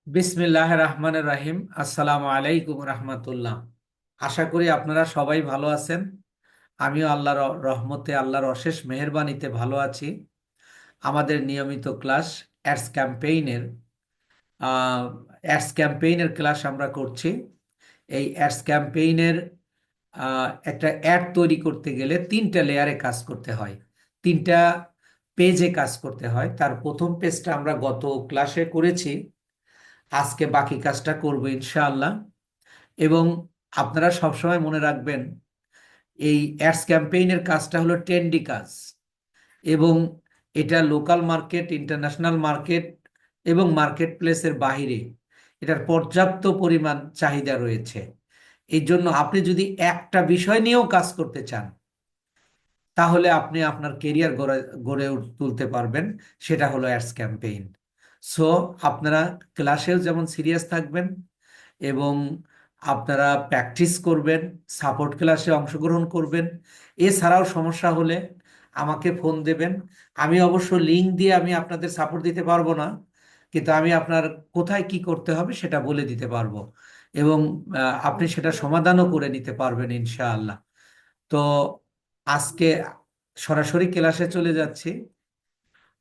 বিসমিল্লাহ রহমানির রাহিম। আসসালামু আলাইকুম রহমতুল্লাহ। আশা করি আপনারা সবাই ভালো আছেন। আমিও আল্লাহর রহমতে, আল্লাহর অশেষ মেহেরবানিতে ভালো আছি। আমাদের নিয়মিত ক্লাস অ্যাডস ক্যাম্পেইনের ক্লাস আমরা করছি। এই অ্যাডস ক্যাম্পেইনের একটা অ্যাড তৈরি করতে গেলে তিনটা লেয়ারে কাজ করতে হয়, তিনটা পেজে কাজ করতে হয়। তার প্রথম পেজটা আমরা গত ক্লাসে করেছি, আজকে বাকি কাজটা করব ইনশাআল্লাহ। এবং আপনারা সবসময় মনে রাখবেন, এই অ্যাডস ক্যাম্পেইনের কাজটা হলো ট্রেন্ডি কাজ, এবং এটা লোকাল মার্কেট, ইন্টারন্যাশনাল মার্কেট এবং মার্কেট প্লেসের বাহিরে এটার পর্যাপ্ত পরিমাণ চাহিদা রয়েছে। এই জন্য আপনি যদি একটা বিষয় নিয়েও কাজ করতে চান, তাহলে আপনি আপনার কেরিয়ার গড়ে গড়ে তুলতে পারবেন। সেটা হলো অ্যাডস ক্যাম্পেইন। সো আপনারা ক্লাসেও যেমন সিরিয়াস থাকবেন এবং আপনারা প্র্যাকটিস করবেন, সাপোর্ট ক্লাসে অংশগ্রহণ করবেন। এছাড়াও সমস্যা হলে আমাকে ফোন দেবেন। আমি অবশ্য লিংক দিয়ে আমি আপনাদের সাপোর্ট দিতে পারবো না, কিন্তু আমি আপনার কোথায় কি করতে হবে সেটা বলে দিতে পারবো, এবং আপনি সেটা সমাধানও করে নিতে পারবেন ইনশাআল্লাহ। তো আজকে সরাসরি ক্লাসে চলে যাচ্ছি।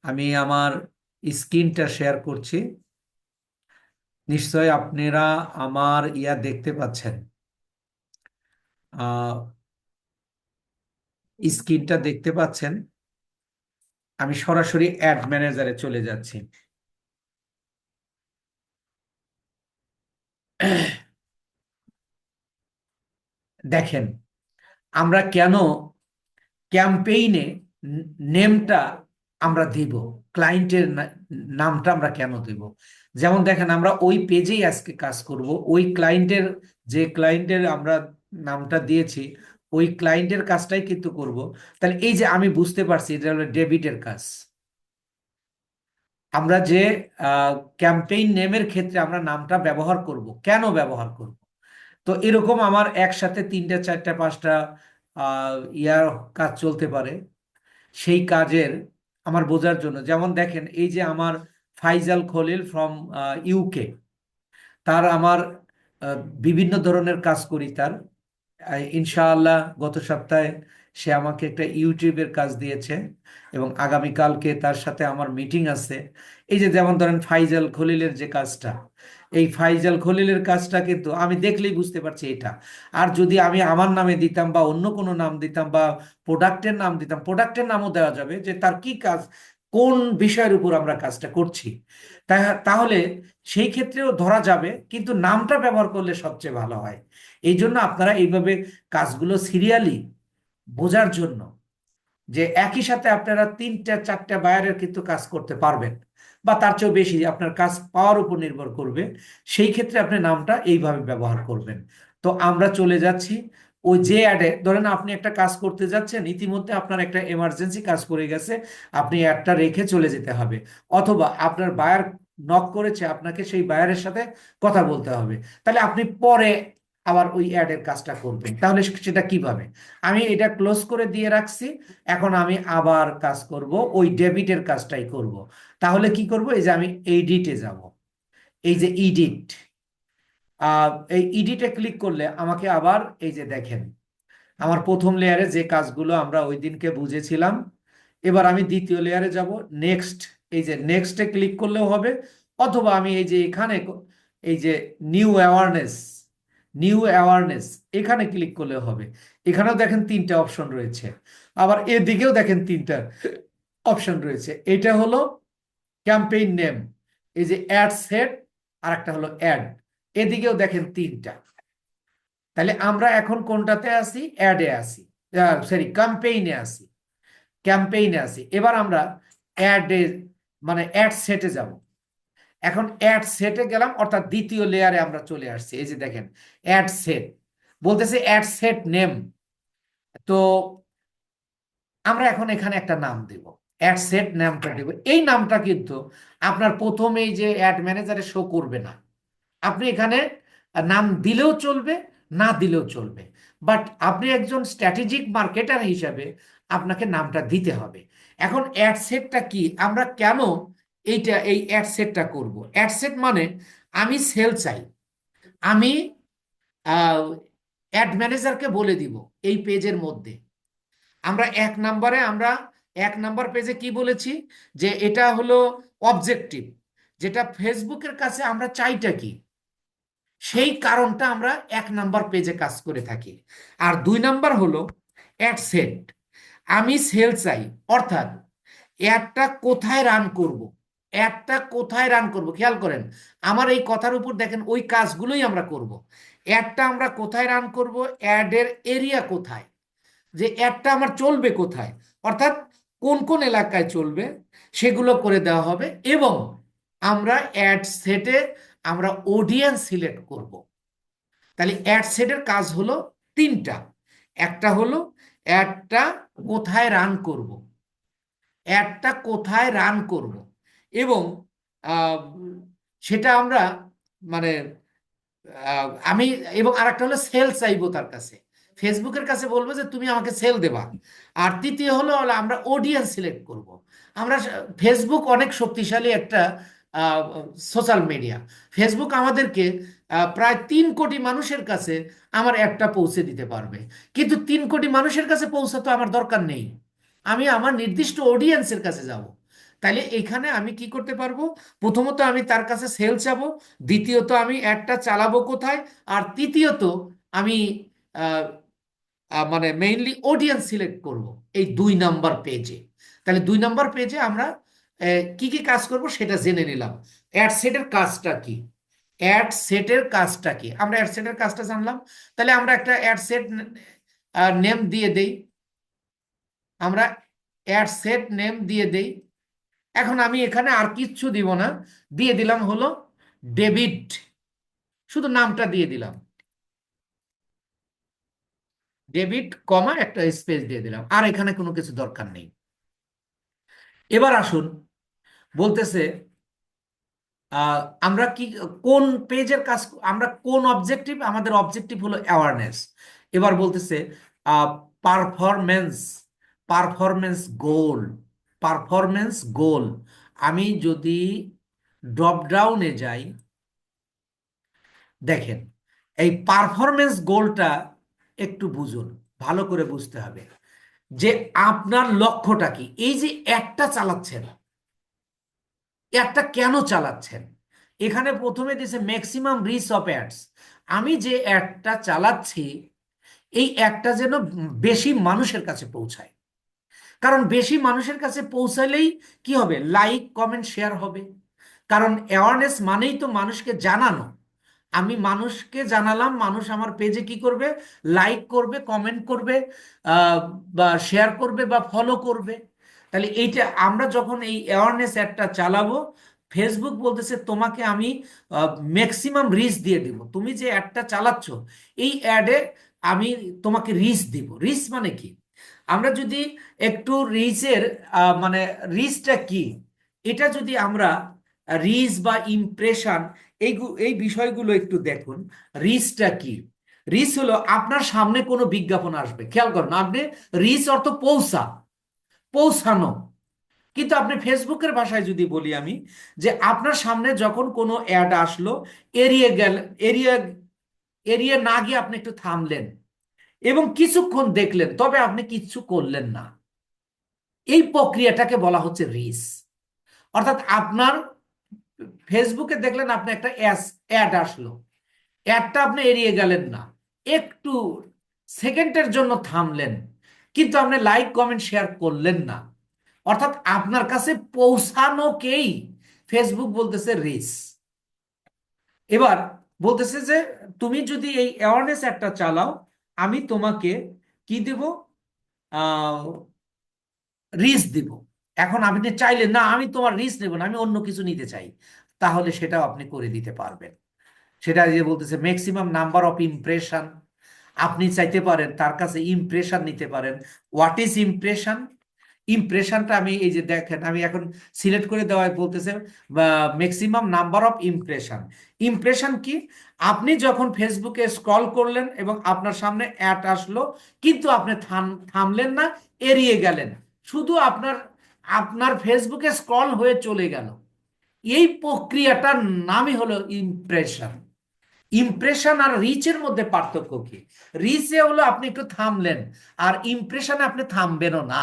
আমি আমার স্ক্রিনটা শেয়ার করছি। নিশ্চয় আপনারা আমার দেখতে পাচ্ছেন, স্ক্রিনটা দেখতে পাচ্ছেন। আমি সরাসরি অ্যাড ম্যানেজারে চলে যাচ্ছি। দেখেন, আমরা কেন ক্যাম্পেইনে নেমটা আমরা দিব, ক্লায়েন্টের নামটা আমরা কেন দেব। যেমন দেখেন, আমরা ওই পেজেই আজকে কাজ করব। ওই ক্লায়েন্টের, যে ক্লায়েন্টের আমরা নামটা দিয়েছি, ওই ক্লায়েন্টের কাজটাই কিন্তু করব। তাহলে এই যে আমি বুঝতে পারছি এটা হলো ডেবিটের কাজ। আমরা যে ক্যাম্পেইন নেমের ক্ষেত্রে আমরা নামটা ব্যবহার করব, কেন ব্যবহার করব। তো এরকম আমার একসাথে তিনটা চারটা পাঁচটা ইয়ার কাজ চলতে পারে। সেই কাজের আমার বোঝার জন্য, যেমন দেখেন, এই যে আমার ফাইজাল খলিল ফ্রম ইউকে, তার আমার বিভিন্ন ধরনের কাজ করি তার। ইনশাআল্লাহ গত সপ্তাহে সে আমাকে একটা ইউটিউবের কাজ দিয়েছে, এবং আগামীকালকে তার সাথে আমার মিটিং আছে। এই যে যেমন ধরেন ফাইজাল খলিলের যে কাজটা, এই ফাইজাল খলিলের কাজটা কিন্তু আমি দেখলেই বুঝতে পারছি এটা। আর যদি আমি আমার নামে দিতাম বা অন্য কোনো নাম দিতাম বা প্রোডাক্টের নাম দিতাম, প্রোডাক্টের নামও দেওয়া যাবে যে তার কি কাজ, কোন বিষয়ের উপর আমরা কাজটা করছি, তাহলে সেই ক্ষেত্রেও ধরা যাবে, কিন্তু নামটা ব্যবহার করলে সবচেয়ে ভালো হয়। এই জন্য আপনারা এইভাবে কাজগুলো সিরিয়ালি বোঝার জন্য, যে একই সাথে আপনারা তিনটা চারটা বায়ারের কিন্তু কাজ করতে পারবেন, বা তার চেয়েও বেশি আপনার কাজ পাওয়ার উপর নির্ভর করবে, সেই ক্ষেত্রে আপনি নামটা এইভাবে ব্যবহার করবেন। তো আমরা চলে যাচ্ছি ওই যে অ্যাডে, ধরেন আপনি একটা কাজ করতে যাচ্ছেন, ইতিমধ্যে আপনার একটা এমার্জেন্সি কাজ করে গেছে, আপনি অ্যাডটা রেখে চলে যেতে হবে, অথবা আপনার বায়ার নক করেছে, আপনাকে সেই বায়ারের সাথে কথা বলতে হবে। তাহলে আপনি পরে আবার ওই অ্যাডের কাজটা করবেন। তাহলে সেটা কিভাবে, আমি এটা ক্লোজ করে দিয়ে রাখছি। এখন আমি আবার কাজ করব, ওই ডেবিটের কাজটাই করব। তাহলে কি করব, এই যে আমি এডিটে যাব, এই যে ইডিট, এই ইডিটে ক্লিক করলে আমাকে আবার এই যে দেখেন, আমার প্রথম লেয়ারে যে কাজগুলো আমরা ওই দিনকে বুঝেছিলাম, এবার আমি দ্বিতীয় লেয়ারে যাব। নেক্সট, এই যে নেক্সটে ক্লিক করলেও হবে, অথবা আমি এই যে এখানে, এই যে নিউ অ্যাওয়ারনেস, নিউ অ্যাওয়ারনেস, এখানে ক্লিক করলেও হবে। এখানেও দেখেন তিনটা অপশন রয়েছে, আবার এদিকেও দেখেন তিনটা অপশন রয়েছে। এটা হলো ক্যাম্পেইন নেম, এই যে অ্যাড সেট, আর একটা হলো অ্যাড, এদিকেও দেখেন তিনটা। তাহলে আমরা এখন কোনটাতে আছি, অ্যাডে আছি, সরি ক্যাম্পেইনে আছি, ক্যাম্পেইনে আছি। এবার আমরা অ্যাডে, মানে অ্যাড সেটে যাব। এখন অ্যাড সেটে গেলাম, অর্থাৎ দ্বিতীয় লেয়ারে আমরা চলে আসছি। এই যে দেখেন অ্যাড সেট, বলতেছে অ্যাড সেট নেম। তো আমরা এখন এখানে একটা নাম দেব, অ্যাড সেট নামটা দেব। এই নামটা কিন্তু আপনার প্রথমেই যে অ্যাড ম্যানেজারে শো করবে না। আপনি এখানে নাম দিলেও চলবে, না দিলেও চলবে, বাট আপনি একজন স্ট্র্যাটেজিক মার্কেটার হিসাবে আপনাকে নামটা দিতে হবে। এখন অ্যাড সেটটা কি, আমরা কেন এই অ্যাড সেটটা করব। অ্যাড সেট মানে আমি সেল চাই, আমি অ্যাড ম্যানেজারকে বলে দিব এই পেজের মধ্যে আমরা 1 নাম্বার পেজে কি বলেছি, যে এটা হলো অবজেক্টিভ, যেটা ফেসবুকের কাছে আমরা চাইটা কি, সেই কারণটা আমরা 1 নাম্বার পেজে কাজ করে থাকি। আর 2 নাম্বার হলো অ্যাড সেট। আমি সেল চাই, অর্থাৎ অ্যাডটা কোথায় রান করব, অ্যাডটা কোথায় রান করব, খেয়াল করেন আমার এই কথার উপর দেখেন, ওই কাজগুলোই আমরা করব। অ্যাডটা আমরা কোথায় রান করব, অ্যাডের এরিয়া কোথায়, যে অ্যাডটা আমার চলবে কোথায়, অর্থাৎ কোন কোন এলাকায় চলবে সেগুলো করে দেওয়া হবে। এবং আমরা অ্যাড সেটে আমরা অডিয়েন্স সিলেক্ট করব। তাহলে অ্যাড সেটের কাজ হলো 3টা। একটা হলো অ্যাডটা কোথায় রান করব, অ্যাডটা কোথায় রান করব, এবং আহ, সেটা আমরা মানে আমি, এবং আরেকটা হলো সেল চাইবো তার কাছে, ফেসবুকের কাছে বলবো যে তুমি আমাকে সেল দেবা। আর তৃতীয় হলো আমরা অডিয়েন্স সিলেক্ট করব। আমরা ফেসবুক অনেক শক্তিশালী একটা সোশ্যাল মিডিয়া। ফেসবুক আমাদেরকে প্রায় 3 কোটি মানুষের কাছে আমার একটা পৌঁছে দিতে পারবে, কিন্তু 3 কোটি মানুষের কাছে পৌঁছা তো আমার দরকার নেই, আমি আমার নির্দিষ্ট অডিয়েন্সের কাছে যাব। তাইলে এখানে আমি কি করতে পারবো, প্রথমত আমি তার কাছে সেল চাবো, দ্বিতীয়ত আমি অ্যাডটা চালাবো কোথায়, আর তৃতীয়ত আমি আহ, মানে মেইনলি অডিয়েন্স সিলেক্ট করব এই 2 নাম্বার পেজে। তাহলে 2 নাম্বার পেজে আমরা কি কি কাজ করব সেটা জেনে নিলাম। অ্যাড সেটের কাজটা কি, অ্যাড সেটের কাজটা কি, আমরা অ্যাড সেটের কাজটা জানলাম। তাহলে আমরা একটা অ্যাড সেট নেম দিয়ে দেই, আমরা অ্যাড সেট নেম দিয়ে দেই। এখন আমি এখানে আর কিচ্ছু দিব না, দিয়ে দিলাম হলো ডেবিট, শুধু নামটা দিয়ে দিলাম ডেবিট, কমা একটা স্পেস দিয়ে দিলাম, আর এখানে কোনো কিছু দরকার নেই। এবার আসুন, বলতেছে আহ, আমরা কি, কোন পেজের কাজ, আমরা কোন অবজেক্টিভ, আমাদের অবজেক্টিভ হলো অ্যাওয়ারনেস। এবার বলতেছে পারফরমেন্স, পারফরমেন্স গোল, পারফরমেন্স গোল। আমি যদি ড্রপ ডাউনে যাই, দেখেন এই পারফরমেন্স গোলটা একটু বুঝুন, ভালো করে বুঝতে হবে যে আপনার লক্ষ্যটা কি। এই যে একটা চালাচ্ছেন, অ্যাডটা কেন চালাচ্ছেন, এখানে প্রথমে দিয়েছে ম্যাক্সিমাম রিচ অফ অ্যাডস। আমি যে অ্যাডটা চালাচ্ছি, এই অ্যাডটা যেন বেশি মানুষের কাছে পৌঁছায়, কারণ বেশি মানুষের কাছে পৌঁছালেই কি হবে, লাইক কমেন্ট শেয়ার হবে। কারণ অ্যাওয়ারনেস মানেই তো মানুষকে জানানো, আমি মানুষকে জানালাম, মানুষ আমার পেজে কি করবে, লাইক করবে, কমেন্ট করবে, বা শেয়ার করবে বা ফলো করবে। তাহলে এইটা আমরা যখন এই অ্যাওয়ারনেস অ্যাডটা চালাবো, ফেসবুক বলতেছে তোমাকে আমি ম্যাক্সিমাম রিচ দিয়ে দিব, তুমি যে অ্যাডটা চালাচ্ছ এই অ্যাডে আমি তোমাকে রিচ দিব। রিচ মানে কি, আমরা যদি একটু রিচের মানে রিচটা কি, এটা যদি আমরা রিচ বা ইমপ্রেশন, এই বিষয়গুলো একটু দেখুন। রিচটা কি, রিচ হলো আপনার সামনে কোনো বিজ্ঞাপন আসবে, খেয়াল করুন, আপনি রিচ অর্থ পৌঁছা, পৌঁছানো। কিন্তু আপনি ফেসবুকের ভাষায় যদি বলি আমি, যে আপনার সামনে যখন কোনো অ্যাড আসলো, এড়িয়ে গেল, এড়িয়ে এড়িয়ে না গিয়ে আপনি একটু থামলেন এবং কিছুক্ষণ দেখলেন, তবে আপনি কিচ্ছু করলেন না, এই প্রক্রিয়াটাকে বলা হচ্ছে রিচ। অর্থাৎ আপনার ফেসবুকে দেখলেন আপনি একটা অ্যাড আসলো, অ্যাডটা আপনি এড়িয়ে গেলেন না, একটু সেকেন্ডের জন্য থামলেন, কিন্তু আপনি লাইক কমেন্ট শেয়ার করলেন না, অর্থাৎ আপনার কাছে পৌঁছানোকেই ফেসবুক বলতেছে রিচ। এবার বলতেছে যে তুমি যদি এই অ্যাওয়ারনেস একটা চালাও, আমি তোমাকে কি দেব, রিস্ক দিব। এখন আপনি চাইলে না আমি তোমার রিস্ক নেব না, আমি অন্য কিছু নিতে চাই, তাহলে সেটাও আপনি করে দিতে পারবেন। সেটা যে বলতেছে ম্যাক্সিমাম নাম্বার অফ ইমপ্রেশন, আপনি চাইতে পারেন তার কাছে ইমপ্রেশন নিতে পারেন। হোয়াট ইজ ইমপ্রেশন, ইমপ্রেশনটা আমি এই যে দেখেন আমি এখন সিলেক্ট করে দেওয়ায় বলতেছে maximum number of impression. Impression কি, আপনি যখন ফেসবুকে স্ক্রল করলেন এবং আপনার সামনে অ্যাড আসলো, কিন্তু আপনি থামলেন না, এড়িয়ে গেলেন, শুধু আপনার আপনার ফেসবুকে স্ক্রল হয়ে চলে গেল, এই প্রক্রিয়াটার নামই হলো ইমপ্রেশন। ইমপ্রেশন আর রিচের মধ্যে পার্থক্য কি? রিচে হলো আপনি একটু থামলেন, আর ইমপ্রেশনে আপনি থামবেনও না।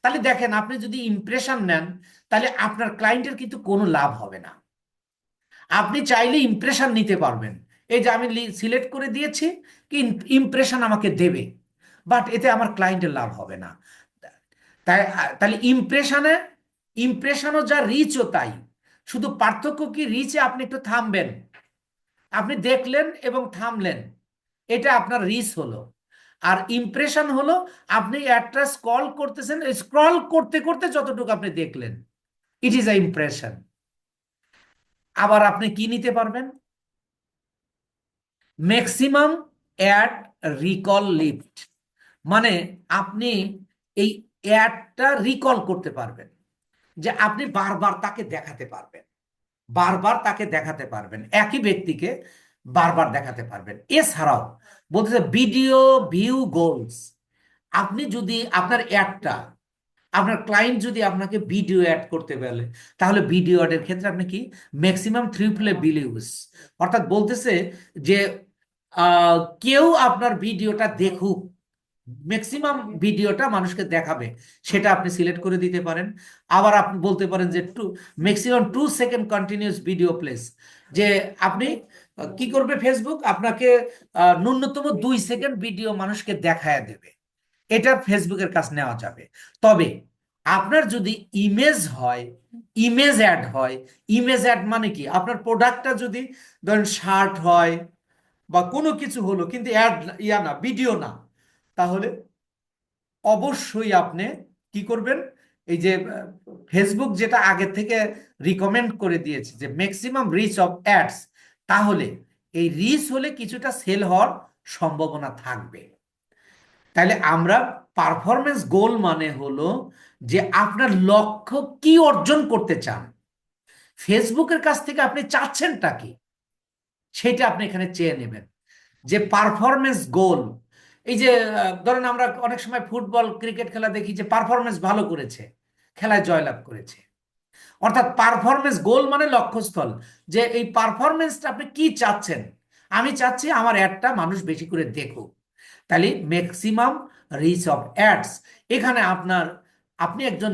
তাহলে দেখেন, আপনি যদি ইমপ্রেশন নেন তাহলে আপনার ক্লায়েন্টের কিন্তু কোনো লাভ হবে না। আপনি চাইলে ইমপ্রেশন নিতে পারবেন, এই যে আমি সিলেক্ট করে দিয়েছি কি ইমপ্রেশন আমাকে দেবে, বাট এতে আমার ক্লায়েন্টের লাভ হবে না। তাই তাহলে ইমপ্রেশনও যা, রিচও তাই। শুধু পার্থক্য কি, রিচে আপনি একটু থামবেন, আপনি দেখলেন এবং থামলেন, এটা আপনার রিচ হলো। আর ইমপ্রেশন হলো আপনি একটা স্ক্রল করতেছেন, স্ক্রল করতে করতে যতটুকু আপনি দেখলেন, ইট ইজ আ ইমপ্রেশন। আবার আপনি কি নিতে পারবেন? ম্যাক্সিমাম অ্যাড রিকল লিফট, মানে আপনি এই অ্যাডটা রিকল করতে পারবেন, যে আপনি বারবার তাকে দেখাতে পারবেন, বারবার তাকে দেখাতে পারবেন, একই ব্যক্তিকে বারবার দেখাতে পারবেন। এছাড়াও বলতেছে ভিডিও ভিউ গোলস, আপনি যদি আপনার অ্যাডটা, আপনার ক্লায়েন্ট যদি আপনাকে ভিডিও অ্যাড করতে বলে, তাহলে ভিডিও অ্যাডের ক্ষেত্রে আপনি কি ম্যাক্সিমাম থ্রি বিলিউস, অর্থাৎ বলতেছে যে কেউ আপনার ভিডিওটা দেখুক, ম্যাক্সিমাম ভিডিওটা মানুষকে দেখাবে, সেটা আপনি সিলেক্ট করে দিতে পারেন। আবার আপনি বলতে পারেন যে maximum 2 second continuous video place, যে আপনি কি করবে, ফেসবুক আপনাকে ন্যূনতম 2 সেকেন্ড ভিডিও মানুষকে দেখায় দেবে, এটা ফেসবুকের কাজ নেওয়া যাবে। তবে আপনার যদি ইমেজ হয়, ইমেজ অ্যাড হয়, ইমেজ অ্যাড মানে কি, আপনার প্রোডাক্টটা যদি ধরেন শার্ট হয় বা কোনো কিছু হলো, কিন্তু অ্যাড ইয়া না, ভিডিও না, তাহলে অবশ্যই আপনি কি করবেন, এই যে ফেসবুক যেটা আগে থেকে রিকমেন্ড করে দিয়েছে যে ম্যাক্সিমাম রিচ অফ অ্যাডস, তাহলে এই রিচ হলে কিছুটা সেল হওয়ার সম্ভাবনা থাকবে। তাহলে আমরা পারফরমেন্স গোল মানে হলো যে আপনার লক্ষ্য কি অর্জন করতে চান, ফেসবুকের কাছ থেকে আপনি চাচ্ছেনটা কি, সেটা আপনি এখানে চেয়ে নেবেন। যে পারফরমেন্স গোল, এই যে ধরেন আমরা অনেক সময় ফুটবল ক্রিকেট খেলা দেখি যে পারফরমেন্স ভালো করেছে, খেলায় জয়লাভ করেছে, অর্থাৎ পারফরমেন্স গোল মানে লক্ষ্যস্থল, যে এই পারফরমেন্সটা আপনি কি চাচ্ছেন। আমি চাচ্ছি আমার অ্যাডটা মানুষ বেশি করে দেখুক, তাহলে ম্যাক্সিমাম রিচ অফ অ্যাডস, এখানে আপনি একজন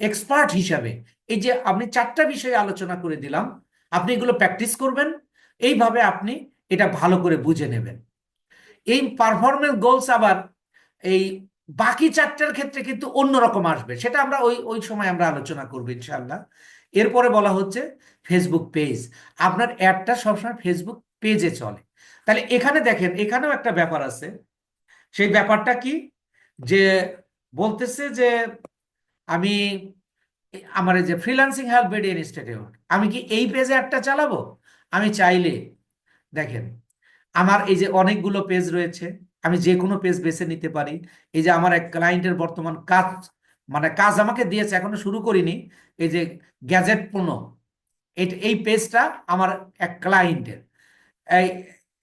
এক্সপার্ট হিসাবে, এই যে আপনি 4টা বিষয়ে আলোচনা করে দিলাম, আপনি এগুলো প্র্যাকটিস করবেন, এইভাবে আপনি এটা ভালো করে বুঝে নেবেন। এই পারফরমেন্স গোলস আবার এই বাকি 4টার ক্ষেত্রে কিন্তু অন্যরকম আসবে, সেটা আমরা ওই ওই সময় আমরা আলোচনা করবো ইনশাআল্লাহ। এরপরে বলা হচ্ছে ফেসবুক পেজ, আপনার অ্যাডটা সবসময় ফেসবুক পেজে চলে। তাহলে এখানে দেখেন, এখানেও একটা ব্যাপার আছে, সেই ব্যাপারটা কি, যে বলতেছে যে আমি আমার এই যে ফ্রিল্যান্সিং হেল্প ভিডিও ইনস্টিটিউট, আমি কি এই পেজে একটা চালাবো? আমি চাইলে দেখেন, আমার এই যে অনেকগুলো পেজ রয়েছে, আমি যে কোনো পেজ বেছে নিতে পারি। এই যে আমার এক ক্লায়েন্টের বর্তমান কাজ, মানে কাজ আমাকে দিয়েছে, এখনো শুরু করিনি, এই যে গ্যাজেট পণ্য, এই পেজটা আমার এক ক্লায়েন্টের, এই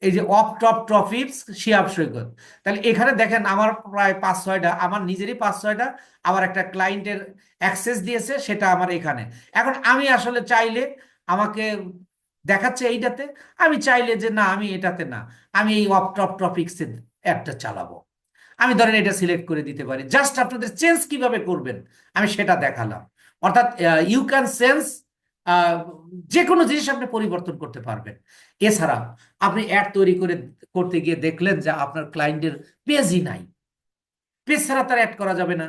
এই যে অফ টপ টপিকস শিহাব সৈকত, তাহলে এখানে দেখেন আমার প্রায় 5-6টা, আমার নিজেরই 5-6টা, আবার একটা ক্লায়েন্টের অ্যাক্সেস দিয়েছে, সেটা আমার এখানে। এখন আমি আসলে চাইলে, আমাকে দেখাচ্ছে এইটাতে, আমি চাইলে যে না, আমি এটাতে না, আমি এই অফ টপ টপিক্স এর অ্যাডটা চালাবো, আমি ধরেন এটা সিলেক্ট করে দিতে পারি। জাস্ট আপনাদের চেঞ্জ কিভাবে করবেন আমি সেটা দেখালাম। অর্থাৎ ইউ ক্যান চেঞ্জ, যে কোনো জিনিস আপনি পরিবর্তন করতে পারবেন। এছাড়া আপনি অ্যাড তৈরি করতে গিয়ে দেখলেন যে আপনার ক্লায়েন্টের পেজই নাই, পেজ ছাড়া তার অ্যাড করা যাবে না,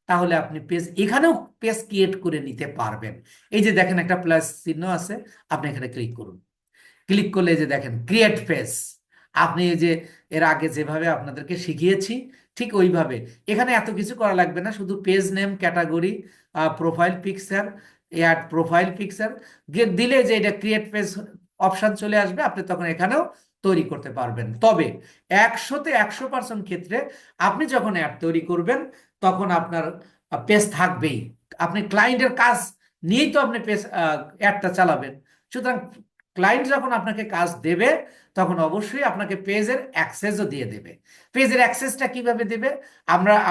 তাহলে আপনি পেজ, এখানেও পেজ ক্রিয়েট করে নিতে পারবেন। এই যে দেখেন একটা প্লাস চিহ্ন আছে, আপনি এখানে ক্লিক করুন, ক্লিক করলে এই যে দেখেন ক্রিয়েট পেজ, আপনি এই যে এর আগে যেভাবে আপনাদেরকে শিখিয়েছি ঠিক ওইভাবে, এখানে এত কিছু করা লাগবে না, শুধু page name, category, profile picture, add profile picture দিলে যে এটা ক্রিয়েট পেজ অপশন চলে আসবে, আপনি তখন এখানেও তৈরি করতে পারবেন। তবে 100% ক্ষেত্রে আপনি যখন অ্যাড তৈরি করবেন, তখন আপনার পেজ থাকবেই, আপনি ক্লায়েন্টের কাজ নিয়েই তো আপনি পেজ অ্যাডটা চালাবেন, সুতরাং ক্লায়েন্ট যখন আপনাকে কাজ দেবে তখন অবশ্যই আপনাকে পেজের অ্যাক্সেসও দিয়ে দেবে। পেজের অ্যাক্সেসটা কিভাবে দেবে?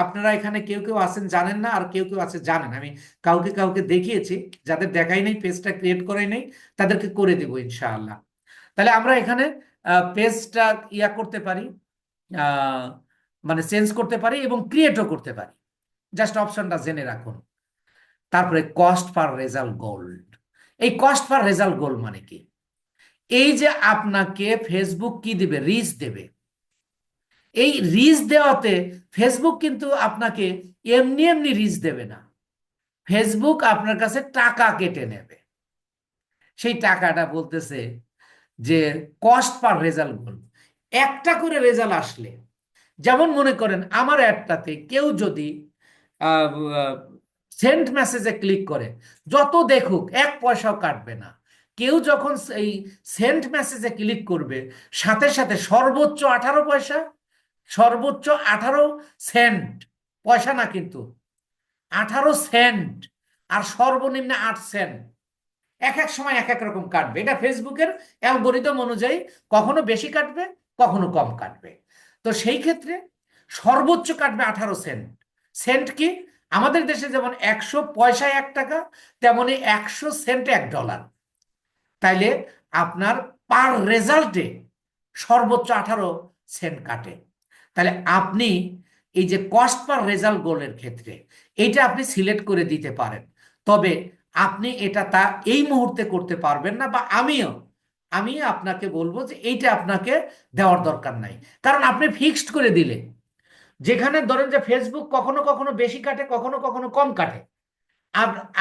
আপনারা এখানে কেউ কেউ আছেন জানেন না, আর কেউ কেউ আছে জানেন। আমি কাউকে কাউকে দেখিয়েছি, যাদের দেখাই নেই, পেজটা ক্রিয়েট করাই নেই, তাদেরকে করে দেবো ইনশাআল্লাহ। তাহলে আমরা এখানে পেজটা করতে পারি, আহ, মানে চেঞ্জ করতে পারি এবং ক্রিয়েটও করতে পারি। জাস্ট অপশনটা জেনে রাখুন। তারপরে কস্ট পার রেজাল্ট গোল্ড। এই কস্ট পার রেজাল্ট গোল মানে কি? এই যে আপনাকে ফেসবুক কি দিবে, রিচ দেবে। এই রিচ দেওয়াতে ফেসবুক কিন্তু আপনাকে এমনি এমনি রিচ দেবে না, ফেসবুক আপনার কাছে টাকা কেটে নেবে। সেই টাকাটা বলতেছে যে কস্ট পার রেজাল্ট গোল। একটা করে রেজাল্ট আসলে, যেমন মনে করেন আমার অ্যাডটাতে কেউ যদি সেন্ট মেসেজে ক্লিক করে, যত দেখুক 1 পয়সাও কাটবে না। কেউ যখন এই সেন্ট মেসেজে ক্লিক করবে, সাথে সাথে সর্বোচ্চ 18 পয়সা, সর্বোচ্চ 18 সেন্ট, পয়সা না কিন্তু, 18 সেন্ট, আর সর্বনিম্ন 8 সেন্ট, এক এক সময় এক এক রকম কাটবে। এটা ফেসবুকের অ্যালগোরিদম অনুযায়ী কখনো বেশি কাটবে, কখনো কম কাটবে। তো সেই ক্ষেত্রে সর্বোচ্চ কাটবে 18 সেন্ট। সেন্ট কি? আমাদের দেশে যেমন 100 পয়সায় 1 টাকা, তেমনি 100 সেন্টে $1। তাইলে আপনার পার রেজাল্টে সর্বোচ্চ 18 সেন্ট কাটে। তাহলে আপনি এই যে কস্ট পার রেজাল্ট গোলের ক্ষেত্রে এইটা আপনি সিলেক্ট করে দিতে পারেন। তবে আপনি এটা এই মুহূর্তে করতে পারবেন না, বা আমি আপনাকে বলবো যে এইটা আপনাকে দেওয়ার দরকার নাই। কারণ আপনি ফিক্সড করে দিলে, যেখানে ধরেন যে ফেসবুক কখনো কখনো বেশি কাটে, কখনো কখনো কম কাটে,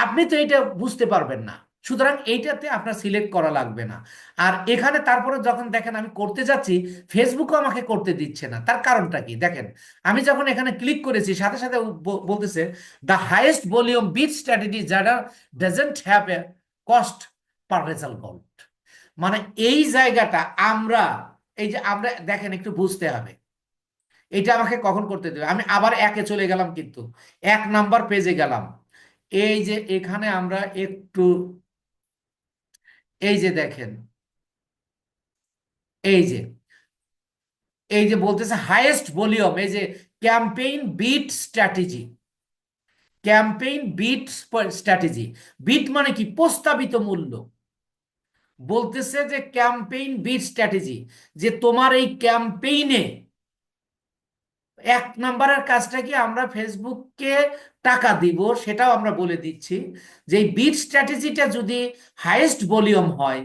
আপনি তো এটা বুঝতে পারবেন না। সুতরাং এইটাতে আপনার সিলেক্ট করা লাগবে না। আর এখানে তারপরে যখন দেখেন আমি করতে যাচ্ছি, ফেসবুকও আমাকে করতে দিচ্ছে না। তার কারণটা কি দেখেন, আমি যখন এখানে ক্লিক করেছি, সাথে সাথে বলতেছে the highest volume bid strategy যারা doesn't have a cost per result goal. মানে এই জায়গাটা আমরা, এই যে আমরা দেখেন একটু বুঝতে হবে, এটা আমাকে কখন করতে দেবে। আমি আবার একে চলে গেলাম, কিন্তু 1 নাম্বার পেজে গেলাম। এই যে এখানে আমরা একটু, এই যে দেখেন, এই যে এই যে বলতেছে হাইয়েস্ট ভলিউম, এই যে campaign bid strategy, campaign bid strategy. Bid মানে কি? প্রস্তাবিত মূল্য। বলতেছে যে ক্যাম্পেইন বিট স্ট্র্যাটেজি, যে তোমার এই ক্যাম্পেইনে 1 নাম্বারের কাজটা কি, আমরা ফেসবুককে টাকা দিব, সেটাও আমরা বলে দিচ্ছি। যে এই বিট স্ট্র্যাটেজিটা যদি হাইয়েস্ট ভলিউম হয়,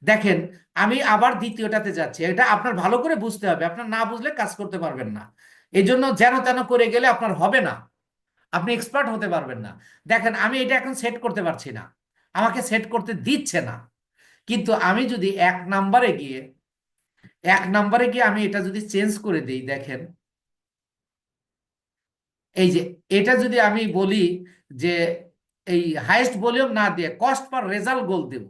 দেখেন আমি আবার দ্বিতীয়টাতে যাচ্ছি। এটা আপনার ভালো করে বুঝতে হবে, আপনার না বুঝলে কাজ করতে পারবেন না। এই জন্য যেন তেন করে গেলে আপনার হবে না, আপনি এক্সপার্ট হতে পারবেন না। দেখেন আমি এটা এখন সেট করতে পারছি না, আমাকে সেট করতে দিচ্ছে না। কিন্তু আমি যদি 1 নাম্বারে গিয়ে আমি এটা যদি চেঞ্জ করে দিই, দেখেন এই যে এটা যদি আমি বলি যে এই হাইয়েস্ট ভলিউম না দিয়ে কস্ট পার রেজাল্ট গোল দেব,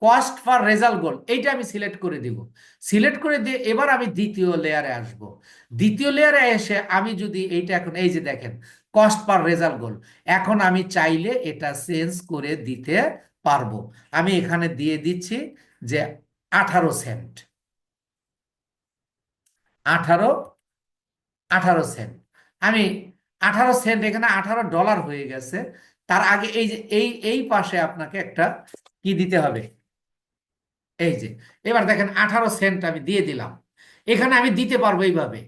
কস্ট পার রেজাল্ট গোল এইটা আমি সিলেক্ট করে দিব। সিলেক্ট করে দিয়ে এবার আমি দ্বিতীয় লেয়ারে আসব। দ্বিতীয় লেয়ারে এসে আমি যদি এইটা এখন, এই যে দেখেন কস্ট পার রেজাল্ট গোল, এখন আমি চাইলে এটা চেঞ্জ করে দিতে পারবো। আমি এখানে দিয়ে দিচ্ছি যে 18 সেন্ট, 18 18 সেন্ট। আমি 18 সেন্ট, এখানে $18 হয়ে গেছে। তার আগে এই যে এই পাশে আপনাকে একটা কি দিতে হবে, এই যে এবার দেখেন 18 সেন্ট আমি দিয়ে দিলাম। এখানে আমি দিতে পারবো এইভাবে।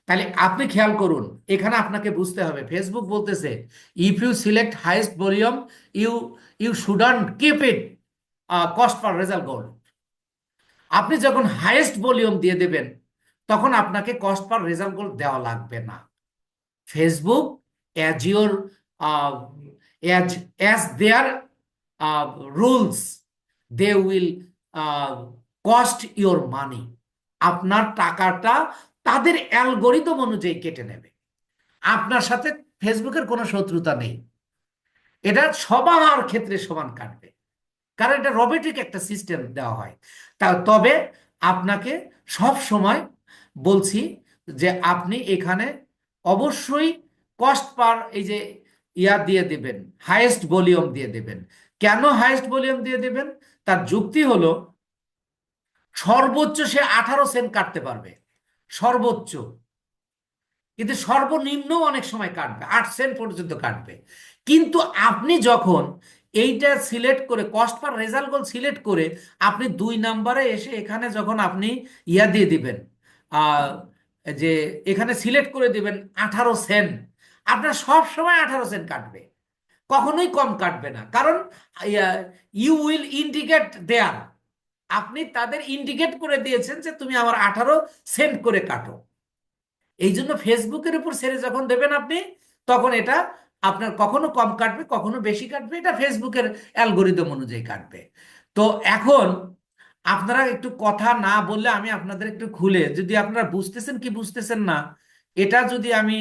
তাহলে আপনি খেয়াল করুন, এখানে আপনাকে বুঝতে হবে ফেসবুক বলতেছে if you select highest volume, you you shouldn't keep it cost per result goal. আপনি যখন হাইয়েস্ট ভলিউম দিয়ে দেবেন, তখন আপনাকে কস্ট পার রেজাল্ট গোল দেওয়া লাগবে না। Facebook as your uh, as their rules, they will cost your money। আপনার টাকাটা তাদের অ্যালগোরিদম অনুযায়ী কেটে নেবে। আপনার সাথে ফেসবুকের কোনো শত্রুতা নেই, এটা সবার ক্ষেত্রে সমান কাটবে, কারণ এটা রোবোটিক একটা সিস্টেম দেওয়া হয়। তবে আপনাকে সব সময় বলছি যে আপনি এখানে অবশ্যই কস্ট পার, এই যে দিয়ে দেবেন, হাইয়েস্ট ভলিউম দিয়ে দেবেন। কেন হাইয়েস্ট ভলিউম দিয়ে দেবেন? তার যুক্তি হলো সর্বোচ্চ সে 18 সেন্ট কাটতে পারবে, সর্বোচ্চ। কিন্তু সর্বনিম্ন অনেক সময় কাটবে 8 সেন্ট পর্যন্ত কাটবে। কিন্তু আপনি যখন এইটা সিলেক্ট করে কস্ট পার রেজাল্ট গোল সিলেক্ট করে আপনি 2 নম্বরে এসে এখানে যখন আপনি ইয়া দিয়ে দিবেন, আহ, যে এখানে সিলেক্ট করে দিবেন 18 সেন্ট, আপনার সব সময় 18 সেন্ট কাটবে, কখনোই কম কাটবে না। কারণ ইউ উইল ইন্ডিকেট দেয়ার, আপনি তাদের ইন্ডিকেট করে দিয়েছেন যে তুমি আমার 18 সেন্ট করে কাটো। এই জন্য ফেসবুকের উপর ছেড়ে যখন দেবেন আপনি, তখন এটা আপনার কখনো কম কাটবে কখনো বেশি কাটবে, এটা ফেসবুকের অ্যালগোরিদম অনুযায়ী কাটবে। তো এখন আপনারা একটু কথা না বললে আমি আপনাদের একটু খুলে, যদি আপনারা বুঝতেছেন কি বুঝতেছেন না এটা যদি আমি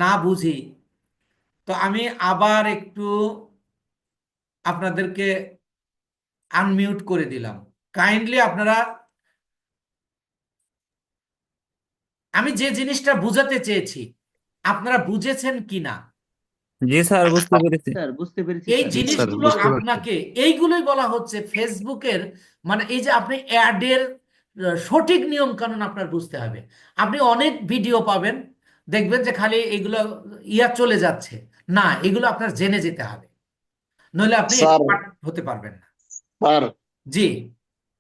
না বুঝি, তো আমি আবার একটু আপনাদেরকে আনমিউট করে দিলাম। কাইন্ডলি আপনারা, আমি যে জিনিসটা বুঝাতে চেয়েছি আপনারা বুঝেছেন কি না? জি স্যার, বুঝতে পেরেছি। স্যার বুঝতে পেরেছি এই স্যার। জি স্যার, জিনিসগুলো বুঝতে পারছি। আপনাকে, এইগুলোই বলা হচ্ছে ফেসবুকের, মানে এই যে আপনি অ্যাডের সঠিক নিয়ম কানুন আপনার বুঝতে হবে। আপনি অনেক ভিডিও পাবেন, দেখবেন যে খালি এগুলো ইয়া চলে যাচ্ছে, না এগুলো আপনার জেনে যেতে হবে, নইলে আপনি স্যার এক্সপার্ট হতে পারবেন না। স্যার জি।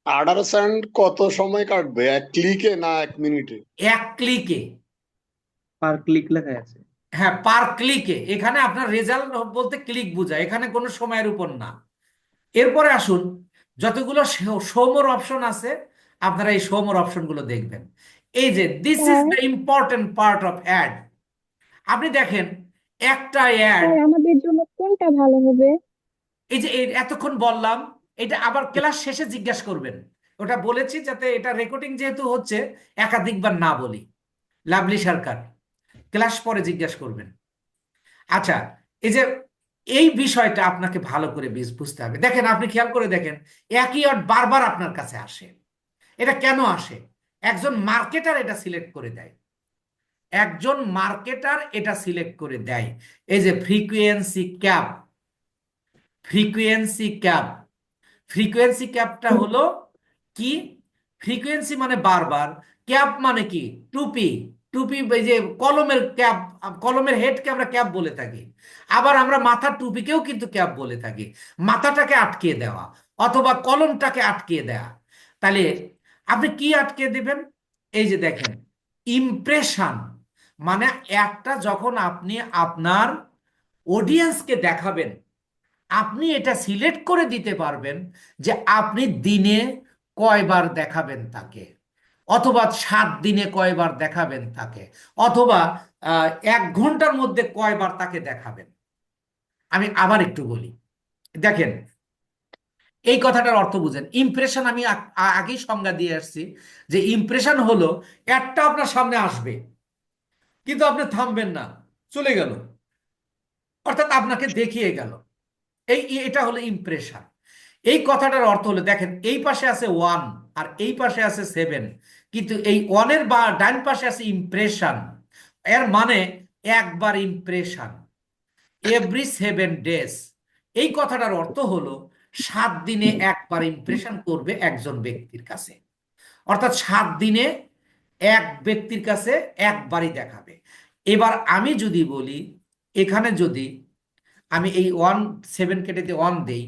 18 সেন্ট কত সময় কাটবে, 1 ক্লিকে না 1 মিনিটে? এক ক্লিকে। পার ক্লিক লেখা আছে। হ্যাঁ, পার ক্লিকে। এখানে আপনার রেজাল্ট বলতে ক্লিক বোঝায়, এখানে কোনো সময়ের উপর না। এরপরে আসুন, যতগুলো শোমোর অপশন আছে আপনারা এই শোমোর অপশনগুলো দেখবেন। এই যে this is sir, the important part of ad. আপনি দেখেন একটা অ্যাড, স্যার আমাদের জন্য কোনটা ভালো হবে? এই যে এতক্ষণ বললাম, এটা আবার ক্লাস শেষে জিজ্ঞাসা করবেন। ওটা বলেছি যাতে এটা রেকর্ডিং যেহেতু হচ্ছে একাধিকবার না বলি। লাভলি সরকার, ক্লাস পরে জিজ্ঞাসা করবেন। আচ্ছা, এই যে এই বিষয়টা আপনাকে ভালো করে বুঝতে হবে। দেখেন, আপনি খেয়াল করে দেখেন, একই ওয়ার্ড বারবার আপনার কাছে আসে। এটা কেন আসে? একজন মার্কেটার এটা সিলেক্ট করে দেয়, একজন মার্কেটার এটা সিলেক্ট করে দেয়। এই যে frequency cap, frequency cap, frequency ক্যাপটা হলো কি? ফ্রিকোয়েন্সি মানে বারবার, ক্যাপ মানে কি? টুপি। টুপি, এই যে কলমের ক্যাপ, কলমের হেডকে আমরা ক্যাপ বলে থাকি। আবার আমরা মাথার টুপিকেও কিন্তু ক্যাপ বলে থাকি। মাথাটাকে আটকে দেওয়া অথবা কলমটাকে আটকে দেওয়া। তাহলে আপনি কি আটকে দিবেন? এই যে দেখেন, ইমপ্রেশন, মানে একটা যখন আপনি আপনার অডিয়েন্সকে দেখাবেন, আপনি এটা সিলেক্ট করে দিতে পারবেন যে আপনি দিনে কয়বার দেখাবেন তাকে, অথবা 7 দিনে কয়বার দেখাবেন তাকে, অথবা 1 ঘন্টার মধ্যে কয়বার তাকে দেখাবেন। আমি আবার একটু বলি, দেখেন এই কথাটার অর্থ বুঝেন। ইমপ্রেশন আমি আগেই সংজ্ঞা দিয়ে আসছি যে ইমপ্রেশন হলো একটা আপনার সামনে আসবে কিন্তু আপনি থামবেন না, চলে গেল, অর্থাৎ আপনাকে দেখিয়ে গেল। এটা হলো ইমপ্রেশন। এই কথাটার অর্থ হলো, দেখেন এই পাশে আছে 1 আর এই পাশে আছে 7, কিন্তু এই 1-এর বা ডান পাশে আছে ইমপ্রেশন। এর মানে একবার ইমপ্রেশন এভরি 7 ডেজ। এই কথাটার অর্থ হলো 7 দিনে একবার ইমপ্রেশন করবে একজন ব্যক্তির কাছে, অর্থাৎ 7 দিনে এক ব্যক্তির কাছে একবারই দেখাবে। এবার আমি যদি বলি, এখানে যদি আমি এই 7 কেটে দিয়ে 1 দেই,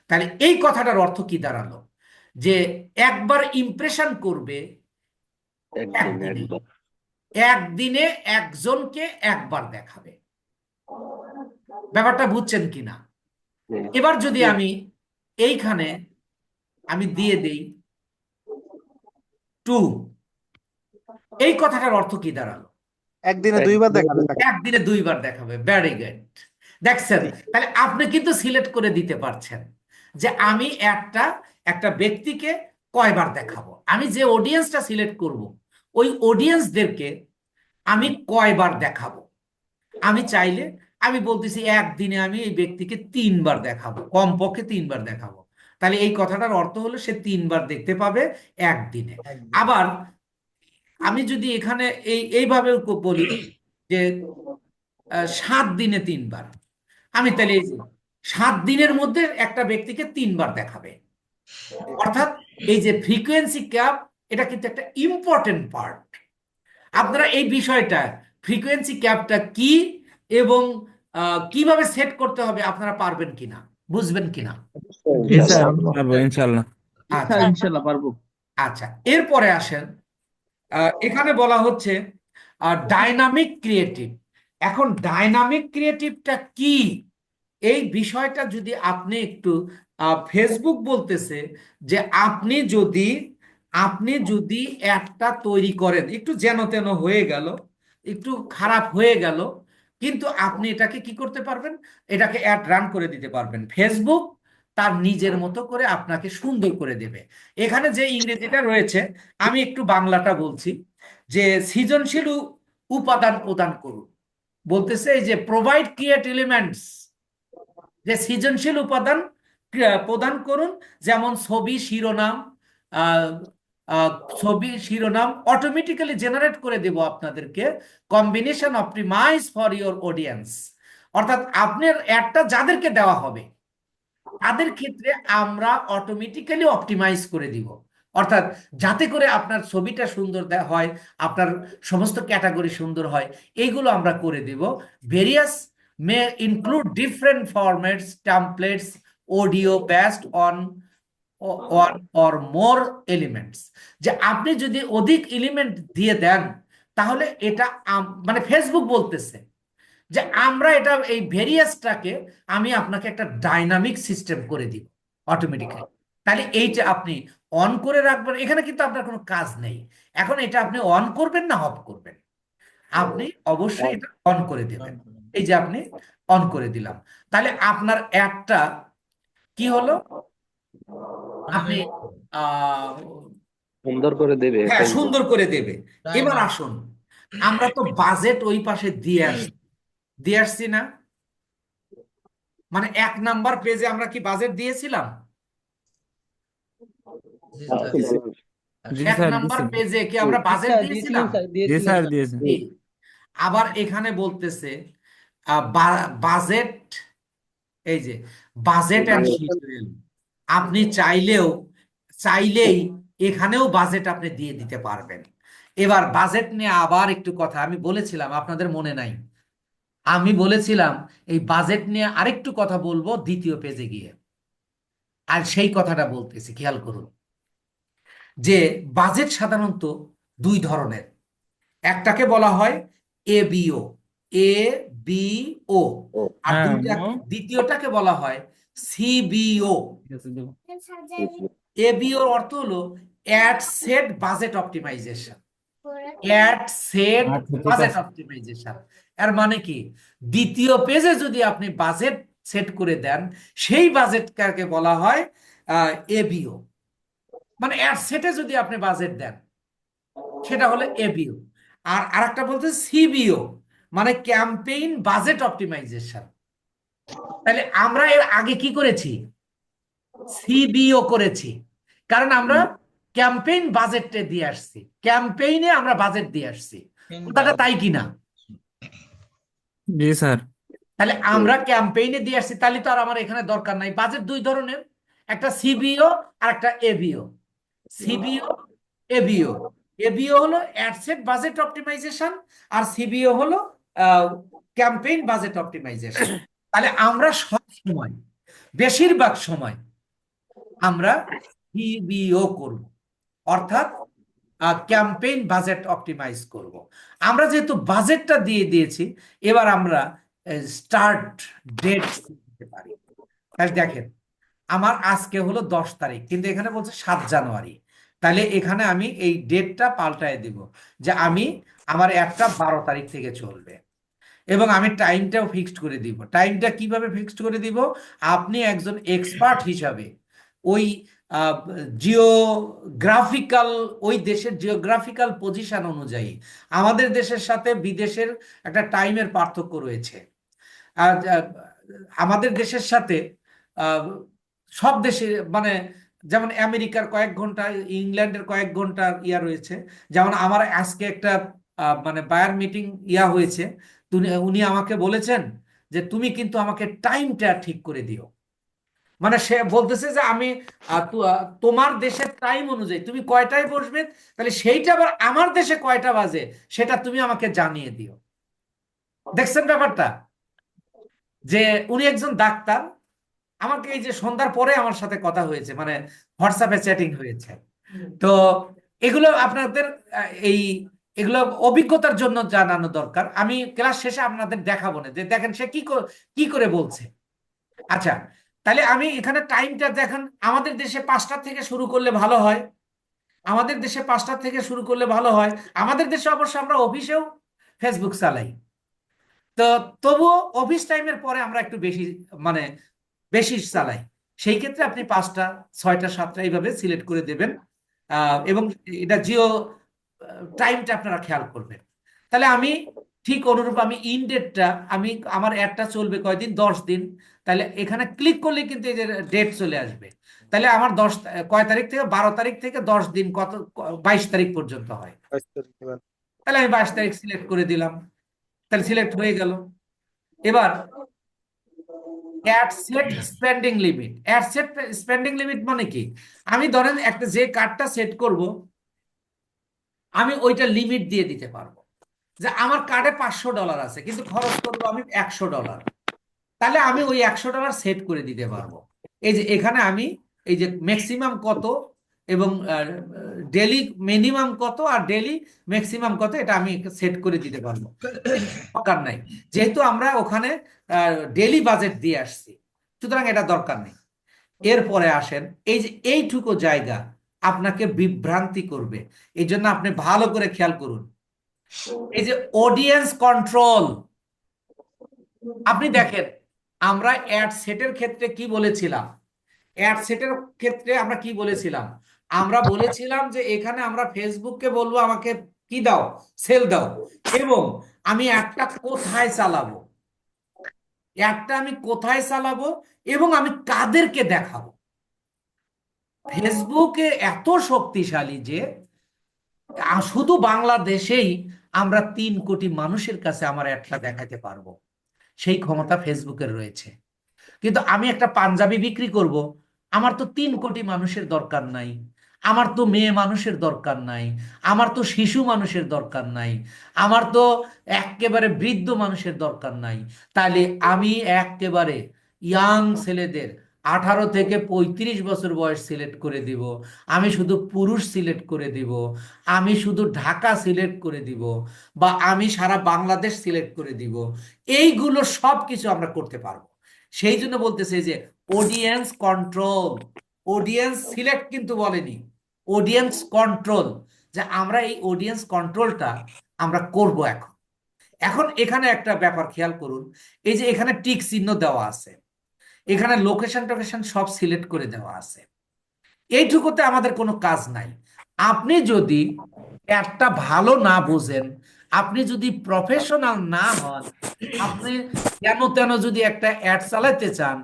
তাহলে এই কথাটার অর্থ কি দাঁড়ালো? যে একবার ইমপ্রেশন করবে একদিন একদিনে, একদম। একদিনে একজনকে একবার দেখাবে। ব্যাপারটা বুঝছেন কিনা? এবার যদি আমি এইখানে আমি দিয়ে দেই 2, এই কথাটার অর্থ কি দাঁড়ালো? একদিনে দুইবার দেখাবে তাকে। একদিনে 2বার দেখাবে। ভেরি গুড, দেখছেন? তাহলে আপনি কিন্তু সিলেক্ট করে দিতে পারছেন যে আমি একটা একটা ব্যক্তিকে কয়বার দেখাবো। আমি যে অডিয়েন্সটা সিলেক্ট করব ওই অডিয়েন্সদেরকে আমি কয়বার দেখাবো। আমি চাইলে আমি বলতেছি একদিনে আমি এই ব্যক্তিকে 3বার দেখাবো, কমপক্ষে 3বার দেখাবো। তাহলে এই কথাটার অর্থ হলো সে 3বার দেখতে পাবে একদিনে। আবার আমি যদি এখানে এইভাবে বলি যে 7 দিনে 3বার, আমি তাহলে এই যে 7 দিনের মধ্যে একটা ব্যক্তিকে 3বার দেখাবে, অর্থাৎ এই যে ফ্রিকোয়েন্সি ক্যাপ, এটা কিন্তু একটা ইম্পর্টেন্ট পার্ট। আপনারা এই বিষয়টা, ফ্রিকোয়েন্সি ক্যাপটা কি এবং কিভাবে সেট করতে হবে, আপনারা পারবেন কিনা, বুঝবেন কিনা? জি স্যার পারবো ইনশাল্লাহ। আচ্ছা ইনশাল্লাহ পারবো। আচ্ছা, এরপরে আসেন, এখানে বলা হচ্ছে ডাইনামিক ক্রিয়েটিভ। এখন ডাইনামিক ক্রিয়েটিভটা কি, এই বিষয়টা যদি আপনি একটু, ফেসবুক বলতেছে যে আপনি যদি একটা তৈরি করেন, একটু যেন তেন হয়ে গেল, একটু খারাপ হয়ে গেল, কিন্তু আপনি এটাকে কি করতে পারবেন, এটাকে অ্যাড রান করে দিতে পারবেন। ফেসবুক তার নিজের মতো করে আপনাকে সুন্দর করে দেবে। এখানে যে ইংরেজিটা রয়েছে, আমি একটু বাংলাটা বলছি, যে সৃজনশীল উপাদান প্রদান করুন। বলতেছে এই যে প্রোভাইড ক্রিয়েট এলিমেন্টস, যে সৃজনশীল উপাদান প্রদান করুন, যেমন ছবি শিরোনাম, আহ, ছবি শিরোনাম অটোমেটিক্যালি জেনারেট করে দেব আপনাদেরকে, combination optimize for your audience. অর্থাৎ আপনার অ্যাডটা যাদেরকে দেওয়া হবে তাদের ক্ষেত্রে আমরা অটোমেটিক্যালি অপটিমাইজ করে দিব, অর্থাৎ যাতে করে আপনার ছবিটা সুন্দর হয়, আপনার সমস্ত ক্যাটাগরি সুন্দর হয়, এইগুলো আমরা করে দিব। Various May include different formats, templates, audio based on or more elements. যে আপনি যদি অধিক এলিমেন্ট দিয়ে দেন, তাহলে এটা মানে ফেসবুক বলতেছে যে আমরা এটা, এই ভেরিয়াসটাকে আমি আপনাকে একটা ডাইনামিক সিস্টেম করে দিব অটোমেটিক্যালি। তাহলে এইটা আপনি অন করে রাখবেন, এখানে কিন্তু আপনার কোনো কাজ নেই। এখন এটা আপনি অন করবেন না অফ করবেন, আপনি অবশ্যই এটা অন করে দেবেন। এই যে আপনি অন করে দিলাম, তাহলে আপনার অ্যাডটা কি হলো, আপনি আহ সুন্দর করে দেবে হ্যাঁ এটাই। সুন্দর করে দেবে। এবার আসুন, আমরা তো বাজেট ওই পাশে দিয়ে আসছি না, মানে 1 নাম্বার পেজে আমরা কি বাজেট দিয়েছিলাম? জি এক স্যার নাম্বার দিয়েছেন। পেজে কি আমরা বাজেট দিয়েছিলাম? জি স্যার দিয়েছেন। জি। আবার এখানে বলতেছে বাজেট, এই যে বাজেট অ্যান্ড শিডিউল, আপনি চাইলেই এখানেও বাজেট আপনি দিয়ে দিতে পারবেন। এবার বাজেট নিয়ে আবার একটু কথা আমি বলেছিলাম, আপনাদের মনে নাই? আমি বলেছিলাম এই বাজেট নিয়ে আরেকটু কথা বলবো দ্বিতীয় পেজে গিয়ে, আর সেই কথাটা বলতেছি, খেয়াল করুন যে বাজেট সাধারণত 2 ধরনের। একটাকে বলা হয় এবিও, এ বি ও, আর হ্যাঁ দ্বিতীয়টাকে বলা হয় সিবিও। ঠিক আছে, দেবো। এবিও অর্থ হলো ad set budget optimization. Ad set আচ্ছা ঠিক বাজেট আছে। অপটিমাইজেশন এর মানে কি, দ্বিতীয় পেজে যদি আপনি বাজেট সেট করে দেন, সেই বাজেটটাকে বলা হয় এবিও। মানে অ্যাড সেটে যদি আপনি বাজেট দেন, সেটা হলো এবিও। আর আরেকটা বলতে সিবিও, মানে ক্যাম্পেইন বাজেট অপটিমাইজেশন। তাহলে আমরা এর আগে কি করেছি? সিবিও করেছি, কারণ আমরা ক্যাম্পেইন বাজেটে দিয়ে আসছি, ক্যাম্পেইনে আমরা বাজেট দিয়ে আসছি, কথাটা তাই কিনা? জি স্যার। তাহলে আমরা ক্যাম্পেইনে দিয়ে আসছি, তাহলে তো আর আমার এখানে দরকার নাই। বাজেট 2 ধরনের, একটা সিবিও আর একটা এবিও। সিবিও, এবিও। এবিও হলো অ্যাডসেট বাজেট অপটিমাইজেশন, আর সিবিও হলো ক্যাম্পেইন বাজেট অপটিমাইজেশন। তাহলে আমরা সব সময়, বেশিরভাগ সময় আমরা সিবিও করব, অর্থাৎ ক্যাম্পেইন বাজেট অপটিমাইজ করব। আমরা যেহেতু বাজেটটা দিয়ে দিয়েছি, এবার আমরা স্টার্ট ডেট দিতে পারি। তাহলে দেখেন, আমার আজকে হলো 10 তারিখ, কিন্তু এখানে বলছে 7 জানুয়ারি। তাহলে এখানে আমি এই ডেটটা পাল্টায় দিব, যে আমার একটা 12 তারিখ থেকে চলবে, এবং আমি টাইমটাও ফিক্সড করে দিব। টাইমটা কিভাবে ফিক্সড করে দিব? আপনি একজন এক্সপার্ট হিসাবে ওই জিওগ্রাফিক্যাল, ওই দেশের জিওগ্রাফিক্যাল পজিশন অনুযায়ী আমাদের দেশের সাথে বিদেশের একটা টাইমের পার্থক্য রয়েছে। আর আমাদের দেশের সাথে আহ, সব দেশে, মানে যেমন আমেরিকার কয়েক ঘন্টা, ইংল্যান্ডের কয়েক ঘন্টা রয়েছে। যেমন আমার আজকে একটা মানে বায়ার মিটিং হয়েছে, উনি আমাকে বলেছেন যে তুমি কিন্তু আমাকে টাইমটা ঠিক করে দিও। মানে সে বলতেছে যে আমি তোমার দেশের টাইম অনুযায়ী তুমি কয়টায় বসবে, তাহলে সেইটা আবার আমার দেশে কয়টা বাজে সেটা তুমি আমাকে জানিয়ে দিও। দেখছেন ব্যাপারটা? যে উনি একজন ডাক্তার, আমাকে এই যে সন্ধ্যার পরে আমার সাথে কথা হয়েছে, মানে হোয়াটসঅ্যাপে চ্যাটিং হয়েছে। তো এগুলো আপনাদের এই এগুলো অভিজ্ঞতার জন্য জানানো দরকার। আমি ক্লাস শেষে আপনাদের দেখাবো না যে দেখেন সে কি করে বলছে। আচ্ছা, তাহলে আমি এখানে টাইমটা দেখেন, আমাদের দেশে 5টা থেকে শুরু করলে ভালো হয়। আমাদের দেশে 5টা থেকে শুরু করলে ভালো হয়। আমাদের দেশে অবশ্য আমরা অফিসেও ফেসবুক চালাই। তো তবুও অফিস টাইমের পরে আমরা একটু বেশি, মানে বেশি চালাই। সেই ক্ষেত্রে আপনি 5টা, 6টা, 7টা এইভাবে সিলেক্ট করে দেবেন। এবং এটা জিও টাইমটা আপনারা খেয়াল করবেন। তাহলে আমি ঠিক অনুরূপ আমি ইন ডেটটা, আমি আমার অ্যাডটা চলবে কয়দিন, 10 দিন। তাহলে এখানে ক্লিক করলে কিন্তু এই যে ডেট চলে আসবে। তাহলে আমার কয় তারিখ থেকে, 12 তারিখ থেকে 10 দিন, 22 তারিখ পর্যন্ত হয়। তাহলে আমি 22 তারিখ সিলেক্ট করে দিলাম, তাহলে সিলেক্ট হয়ে গেল। এবার ad set spending limit. Ad set spending limit মানে কি? আমি ধরেন একটা যে কার্ডটা সেট করব, আমি ওইটা লিমিট দিয়ে দিতে পারবো যে আমার কার্ডে $500 আছে, কিন্তু খরচ করবো আমি $100। তাহলে আমি ওই $100 সেট করে দিতে পারবো। এই যে এখানে আমি এই যে ম্যাক্সিমাম কত এবং ডেলি মিনিমাম কত আর ডেলি ম্যাক্সিমাম কত, এটা আমি সেট করে দিতে পারবো। দরকার নাই, যেহেতু আমরা ওখানে ডেলি বাজেট দিয়ে আসছি, সুতরাং এটা দরকার নেই। এরপরে আসেন, এই যে এইটুকু জায়গা আপনাকে বিভ্রান্তি করবে, এই জন্য আপনি ভালো করে খেয়াল করুন। এই যে অডিয়েন্স কন্ট্রোল, আপনি দেখেন আমরা অ্যাড সেটের ক্ষেত্রে কি বলেছিলাম? অ্যাড সেটের ক্ষেত্রে আমরা কি বলেছিলাম? আমরা বলেছিলাম যে এখানে আমরা ফেসবুককে বলবো আমাকে কি দাও, সেল দাও, এবং আমি একটা কোথায় চালাবো, একটা আমি কোথায় চালাবো এবং আমি কাদেরকে দেখাবো। ফেসবুকে এত শক্তিশালী যে শুধু বাংলাদেশেই আমরা 3 কোটি মানুষের কাছে আমার অ্যাডটা দেখাতে পারবো, সেই ক্ষমতা ফেসবুকের রয়েছে। কিন্তু আমি একটা পাঞ্জাবি বিক্রি করব, আমার তো 3 কোটি মানুষের দরকার নাই, আমার তো মেয়ে মানুষের দরকার নাই, আমার তো শিশু মানুষের দরকার নাই, আমার তো একেবারে বৃদ্ধ মানুষের দরকার নাই। তাহলে আমি একেবারে ইয়াং ছেলেদের 18 থেকে 35 বছর বয়স সিলেক্ট করে দিব, আমি শুধু পুরুষ সিলেক্ট করে দিব, আমি শুধু ঢাকা সিলেক্ট করে দিব, বা আমি সারা বাংলাদেশ সিলেক্ট করে দিব। এইগুলো সব কিছু আমরা করতে পারবো। সেই জন্য বলতেছে যে অডিয়েন্স কন্ট্রোল, অডিয়েন্স সিলেক্ট কিন্তু বলেনি, অডিয়েন্স কন্ট্রোল, যে আমরা এই অডিয়েন্স কন্ট্রোলটা আমরা করব। এখন এখন এখানে একটা ব্যাপার খেয়াল করুন, এই যে এখানে টিক চিহ্ন দেওয়া আছে, এখানে লোকেশন টোকেশন সব সিলেক্ট করে দেওয়া আছে। এইটুকুতে আমাদের কোনো কাজ নাই। আপনি যদি একটা ভালো না বুঝেন, আপনি যদি প্রফেশনাল না হন, আপনি কেন তেন যদি একটা অ্যাড চালাতে চান,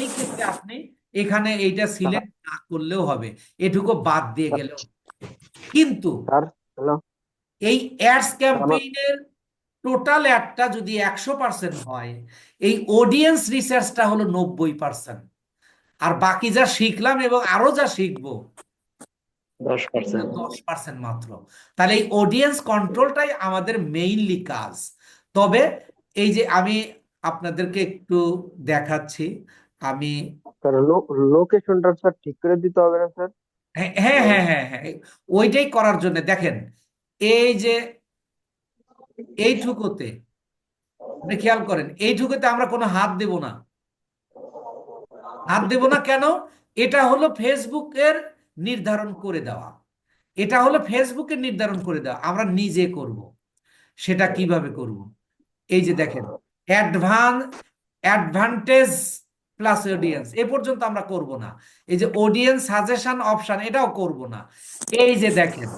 এই ক্ষেত্রে আপনি এখানে এইটা সিলেক্ট না করলেও হবে, এটুকু বাদ দিয়ে গেলেও। কিন্তু স্যার হ্যালো এই অ্যাডস ক্যাম্পেইনের টোটাল অ্যাডটা যদি 100% হয়, এই অডিয়েন্স রিসার্চটা হলো 90%। আর বাকি যা শিখলাম এবং আরো যা শিখবো 10%। 10% মাত্র। তাহলে এই অডিয়েন্স কন্ট্রোলটাই আমাদের মেইনলি কাজ। তবে এই যে আমি আপনাদেরকে একটু দেখাচ্ছি, আমি স্যার লোকেশনটা স্যার ঠিক করে দিতে হবে না স্যার? হ্যাঁ হ্যাঁ হ্যাঁ হ্যাঁ হ্যাঁ, ওইটাই করার জন্য দেখেন, এই যে এইটুকুতে আপনি খেয়াল করেন, এইটুকুতে আমরা কোনো হাত দেব না। হাত দেব না কেন? এটা হলো ফেসবুকের নির্ধারণ করে দেওয়া, এটা হলো ফেসবুকের নির্ধারণ করে দেওয়া, আমরা নিজে করব। সেটা কিভাবে করব? এই যে দেখেন, অ্যাডভান্টেজ প্লাস অডিয়েন্স, এ পর্যন্ত আমরা করব না। এই যে অডিয়েন্স সাজেশন অপশন, এটাও করব না। এই যে দেখেন,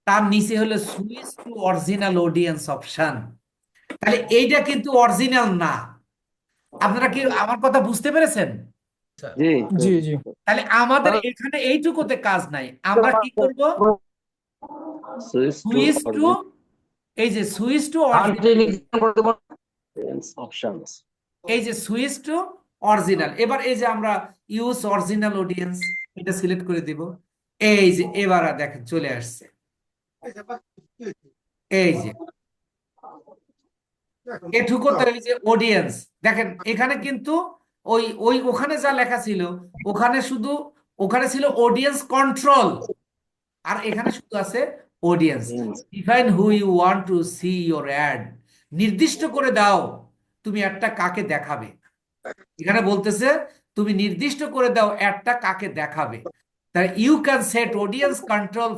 তার নিচে হলো switch to original audience option, তাহলে এইটা কিন্তু অরিজিনাল না। আপনারা কি আমার কথা বুঝতে পেরেছেন? জি জি জি তাহলে আমাদের এখানে এইটুকুতে কাজ নাই, আমরা কি করব? সুইচ টু সুইচ টু, এই যে সুইচ টু অপশনস। এই যে সুইচ টু অরিজিনাল। এবার এই যে আমরা ইউজ অরিজিনাল অডিয়েন্স, এটা সিলেক্ট করে দিব। এই যে এবার দেখেন চলে আসছে, এই যে এটুকুতে এই যে অডিয়েন্স, দেখেন এখানে কিন্তু ওই ওই ওখানে যা লেখা ছিল, ওখানে শুধু ওখানে ছিল অডিয়েন্স কন্ট্রোল, আর এখানে শুধু আছে audience. Define who you want to see your ad, নির্দিষ্ট করে দাও তুমি অ্যাডটা কাকে দেখাবে। এখানে বলতেছে তুমি নির্দিষ্ট করে দাও অ্যাডটা কাকে দেখাবে। তাই you can set audience control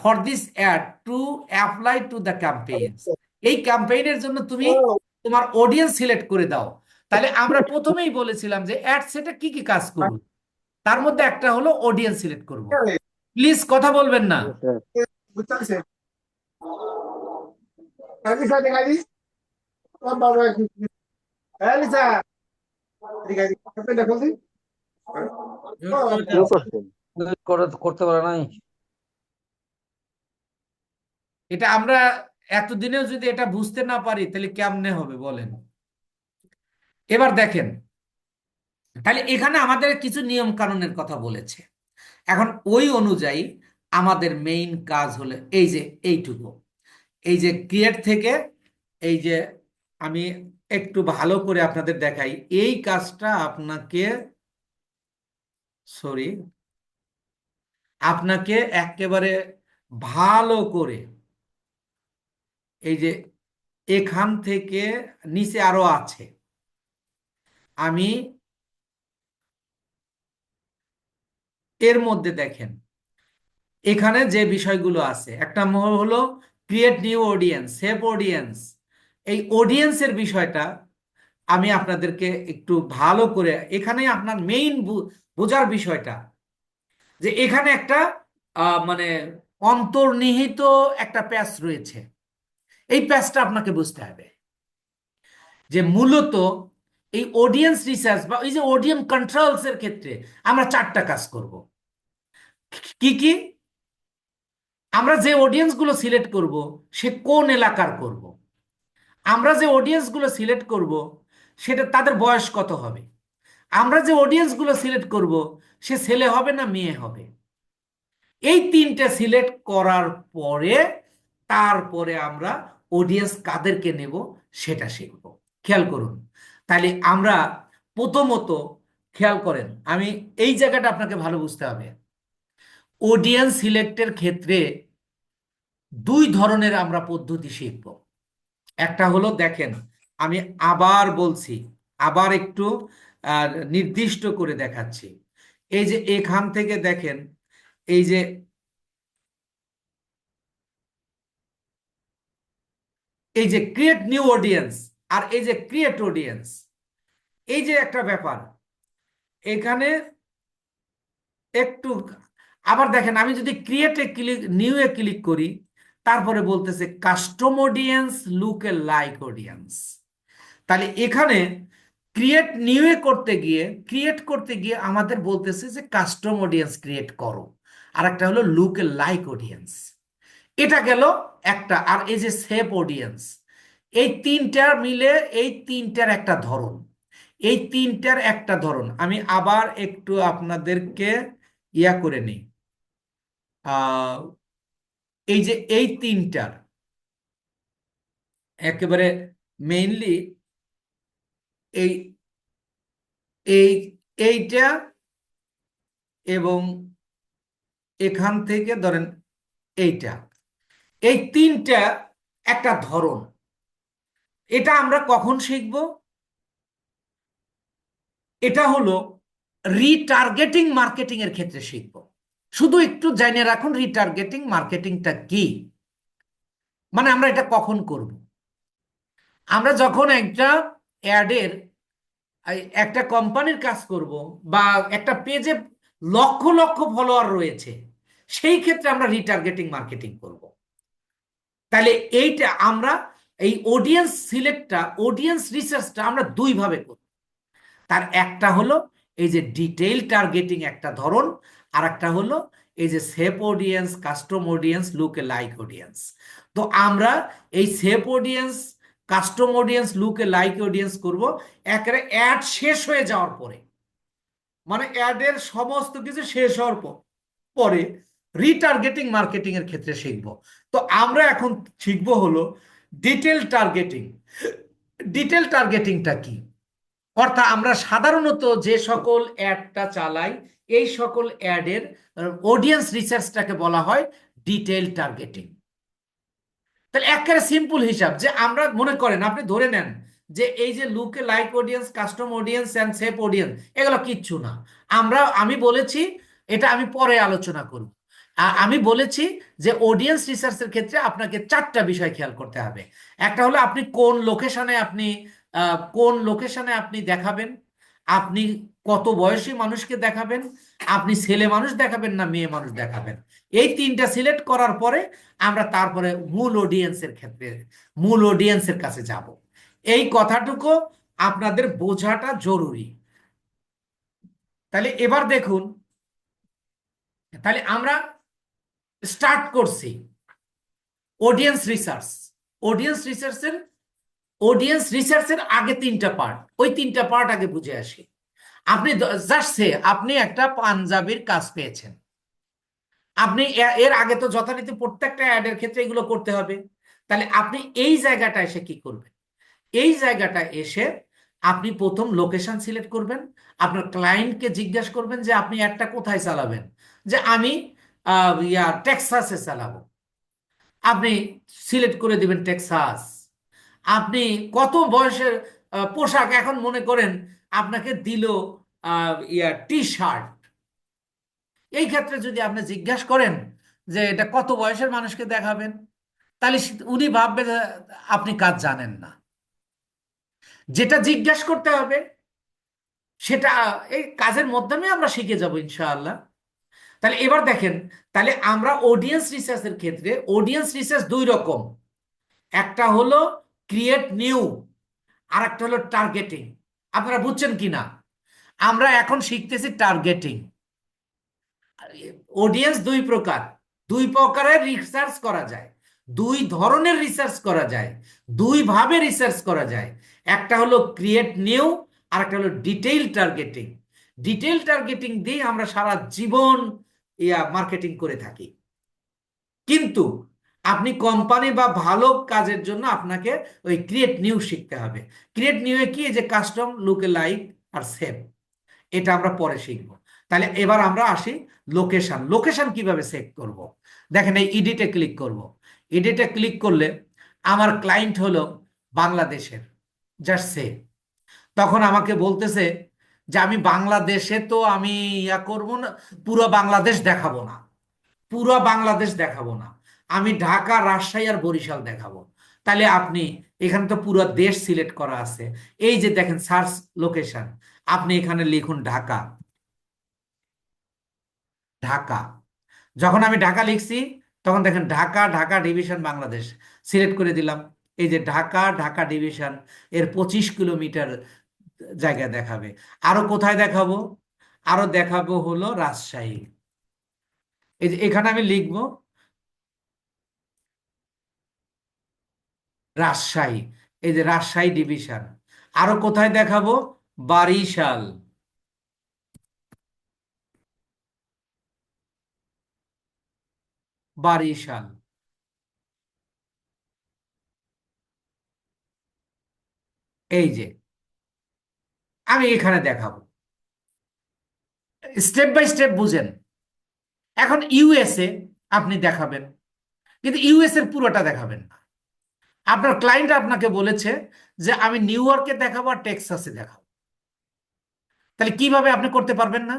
for this ad to apply to the campaign. এই ক্যাম্পেইনের জন্য তুমি তোমার অডিয়েন্স সিলেক্ট করে দাও। তাহলে আমরা প্রথমেই বলেছিলাম যে অ্যাড সেটে কি কি কাজ করব, তার মধ্যে একটা হলো অডিয়েন্স সিলেক্ট করব। প্লিজ কথা বলবেন না। স্যার কেউ করছেন? করতে পারে নাই। এটা আমরা এতদিনেও যদি এটা বুঝতে না পারি তাহলে কেমনে হবে বলেন। এবার দেখেন, তাহলে এখানে আমাদের কিছু নিয়ম কানুনের কথা বলেছে। এখন ওই অনুযায়ী আমাদের মেইন কাজ হলো এই যে এইটুকু, এই যে ক্রিয়েট থেকে এই যে আমি একটু ভালো করে আপনাদের দেখাই, এই কাজটা আপনাকে আপনাকে একেবারে ভালো করে এই যে এখান থেকে নিচে আরো আছে, আমি এর মধ্যে দেখেন এখানে যে বিষয়গুলো আছে, একটা হলো create new audience, save audience. এই অডিয়েন্সের বিষয়টা আমি আপনাদেরকে একটু ভালো করে, এখানে আপনার মেইন বোঝার বিষয়টা যে এখানে একটা মানে অন্তর্নিহিত একটা প্যাচ রয়েছে। এই প্যাচটা আপনাকে বুঝতে হবে যে মূলত এই অডিয়েন্স রিসার্চ বা এই যে অডিয়েন্স কন্ট্রোলস এর ক্ষেত্রে আমরা 4টা কাজ করব। কি কি? আমরা যে অডিয়েন্স গুলো সিলেক্ট করব সে কোন এলাকার করব, আমরা যে অডিয়েন্স গুলো সিলেক্ট করব সেটা তাদের বয়স কত হবে, আমরা যে অডিয়েন্স গুলো সিলেক্ট করব সে ছেলে হবে না মেয়ে হবে। এই 3টে সিলেক্ট করার পরে তারপরে আমরা অডিয়েন্স কাদেরকে নেব সেটা শিখব। খেয়াল করুন, তাহলে আমরা প্রথমত খেয়াল করেন, আমি এই জায়গাটা আপনাকে ভালো বুঝতে হবে। অডিয়েন্স সিলেক্টের ক্ষেত্রে 2 ধরনের আমরা পদ্ধতি শিখব। একটা হলো দেখেন, আমি আবার বলছি, আবার একটু নির্দিষ্ট করে দেখাচ্ছি। এই যে এখান থেকে দেখেন, এই যে এই যে ক্রিয়েট নিউ অডিয়েন্স আর এই যে ক্রিয়েট অডিয়েন্স, এই যে একটা ব্যাপার এখানে একটু আবার দেখেন, আমি যদি ক্রিয়েটে ক্লিক নিউ এ ক্লিক করি, তারপরে বলতেছে custom audience lookalike audience. তাহলে এখানে ক্রিয়েট নিউ এ ক্রিয়েট করতে গিয়ে আমাদের বলতেছে যে কাস্টম অডিয়েন্স ক্রিয়েট করো, আর একটা হলো লুক এ লাইক অডিয়েন্স। এটা গেল একটা। আর এই যে সেভ অডিয়েন্স, এই 3টার মিলে এই 3টার একটা ধরন, এই 3টার একটা ধরন আমি আবার একটু আপনাদেরকে ইয়া করে নিই। এই যে এই 3টার একেবারে মেইনলি এই এই এইটা এবং এখান থেকে ধরেন এইটা, এই 3টা একটা ধরন। এটা আমরা কখন শিখব? এটা হলো রিটার্গেটিং মার্কেটিং এর ক্ষেত্রে শিখব। শুধু একটু জেনে রাখুন রিটার্গেটিং মার্কেটিংটা কি, মানে আমরা এটা কখন করব। আমরা যখন একটা অ্যাডের একটা কোম্পানির কাজ করব বা একটা পেজে লক্ষ লক্ষ ফলোয়ার রয়েছে, সেই ক্ষেত্রে আমরা রিটার্গেটিং মার্কেটিং করব। তাহলে এইটা আমরা এই অডিয়েন্স সিলেক্টটা, অডিয়েন্স রিসার্চটা আমরা 2 ভাবে করব। তার একটা হলো এই যে ডিটেইল টার্গেটিং একটা ধরন, আর একটা হলো এই যে save audience, custom audience, lookalike audience. তো আমরা এই সেভ অডিয়েন্স কাস্টম অডিয়েন্স, লুকে লাইক অডিয়েন্স করব একেবারে অ্যাড শেষ হয়ে যাওয়ার পরে, মানে অ্যাডের সমস্ত কিছু শেষ হওয়ার পরে রিটার্গেটিং মার্কেটিং এর ক্ষেত্রে শিখব। তো আমরা এখন শিখব হলো ডিটেল টার্গেটিং। ডিটেল টার্গেটিংটা কি? অর্থাৎ আমরা সাধারণত যে সকল অ্যাডটা চালাই এই সকল অ্যাডের অডিয়েন্স রিসার্চটাকে বলা হয় ডিটেল টার্গেটিং। তাহলে একেবারে সিম্পল হিসাব, যে আমরা মনে করেন, আপনি ধরে নেন যে এই যে লুকে like audience, custom audience and save audience, এগুলো কিচ্ছু না। আমি বলেছি, এটা আমি পরে আলোচনা করব। আমি বলেছি যে অডিয়েন্স রিসার্চের ক্ষেত্রে আপনাকে 4টা বিষয় খেয়াল করতে হবে। একটা হলো আপনি কোন লোকেশনে আপনি দেখাবেন, আপনি কত বয়সী মানুষকে দেখাবেন, আপনি ছেলে মানুষ দেখাবেন না মেয়ে মানুষ দেখাবেন। এই 3টা সিলেক্ট করার পরে আমরা তারপরে মূল অডিয়েন্সের কাছে যাব। এই কথাটুকু আপনাদের বোঝাটা জরুরি। তাহলে এবার দেখুন, তাহলে আমরা স্টার্ট করছি অডিয়েন্স রিসার্চ। অডিয়েন্স রিসার্চের আগে 3টা পার্ট, ওই 3টা পার্ট আগে বুঝে আসি। আপনি একটা পাঞ্জাবির কাজ পেয়েছেন, আপনি এর আগে তো যথারীতি প্রত্যেকটা অ্যাডের ক্ষেত্রে এগুলো করতে হবে। তাহলে আপনি এই জায়গাটা এসে কি করবেন? এই জায়গাটা এসে আপনি প্রথম লোকেশন সিলেক্ট করবেন। আপনার ক্লায়েন্টকে জিজ্ঞাসা করবেন যে আপনি অ্যাডটা কোথায় চালাবেন, যে আমি টেক্সাসে চালাবো। আপনি সিলেক্ট করে দিবেন টেক্সাস। আপনি কত বয়সের পোশাক, এখন মনে করেন আপনাকে দিল টি শার্ট, এই ক্ষেত্রে যদি আপনি জিজ্ঞাসা করেন যে এটা কত বয়সের মানুষকে দেখাবেন, তাহলে উনি ভাববে যে আপনি কাজ জানেন না। যেটা জিজ্ঞাসা করতে হবে সেটা এই কাজের মাধ্যমে আমরা শিখে যাব ইনশাআল্লাহ। তাহলে এবার দেখেন, তাহলে আমরা অডিয়েন্স রিসার্চের ক্ষেত্রে অডিয়েন্স রিসার্চ 2 রকম, একটা হলো ক্রিয়েট নিউ, আর একটা হলো টার্গেটিং। আপনারা বুঝছেন কিনা? আমরা এখন শিখতেছি টার্গেটিং। অডিয়েন্স 2 প্রকারের রিসার্চ করা যায়, 2 ধরনের রিসার্চ করা যায়, 2 ভাবে রিসার্চ করা যায়। একটা হলো ক্রিয়েট নিউ, আর একটা হলো ডিটেইল টার্গেটিং। ডিটেইল টার্গেটিং দিয়ে আমরা সারা জীবন মার্কেটিং করে থাকি, কিন্তু আপনি কোম্পানি বা ভালো কাজের জন্য আপনাকে ওই ক্রিয়েট নিউ শিখতে হবে। ক্রিয়েট নিউ এ কি, যে কাস্টম, লুকে লাইক আর সেভ, এটা আমরা পরে শিখবো। তাহলে এবার আমরা আসি লোকেশন কিভাবে সেভ করব। দেখেন, এই এডিটে ক্লিক করব। এডিটে ক্লিক করলে আমার ক্লায়েন্ট হলো বাংলাদেশের, জাস্ট সেভ। তখন আমাকে বলতেছে যে আমি বাংলাদেশে তো আমি করব না, পুরো বাংলাদেশ দেখাবো না, আমি ঢাকা, রাজশাহী আর বরিশাল দেখাবো। তাহলে আপনি এখানে তো পুরো দেশ সিলেক্ট করা আছে। এই যে দেখেন সার্চ লোকেশন, আপনি এখানে লিখুন ঢাকা। যখন আমি ঢাকা লিখছি তখন দেখেন ঢাকা ডিভিশন বাংলাদেশ সিলেক্ট করে দিলাম। এই যে ঢাকা ডিভিশন এর 25 কিলোমিটার জায়গা দেখাবে। আরো কোথায় দেখাবো? আরো দেখাবো হলো রাজশাহী। এই যে এখানে আমি লিখবো রাজশাহী, এই যে রাজশাহী ডিভিশন। আরো কোথায় দেখাবো? বরিশাল। এই যে আমি এখানে দেখাবো, স্টেপ বাই স্টেপ বুঝেন। এখন ইউএসএ আপনি দেখাবেন, কিন্তু ইউএস এর পুরোটা দেখাবেন না। আপনার ক্লায়েন্ট আপনাকে বলেছে যে আমি নিউ ইয়র্কে দেখাবো আর টেক্সাসে দেখাবো, তাহলে কিভাবে আপনি করতে পারবেন না?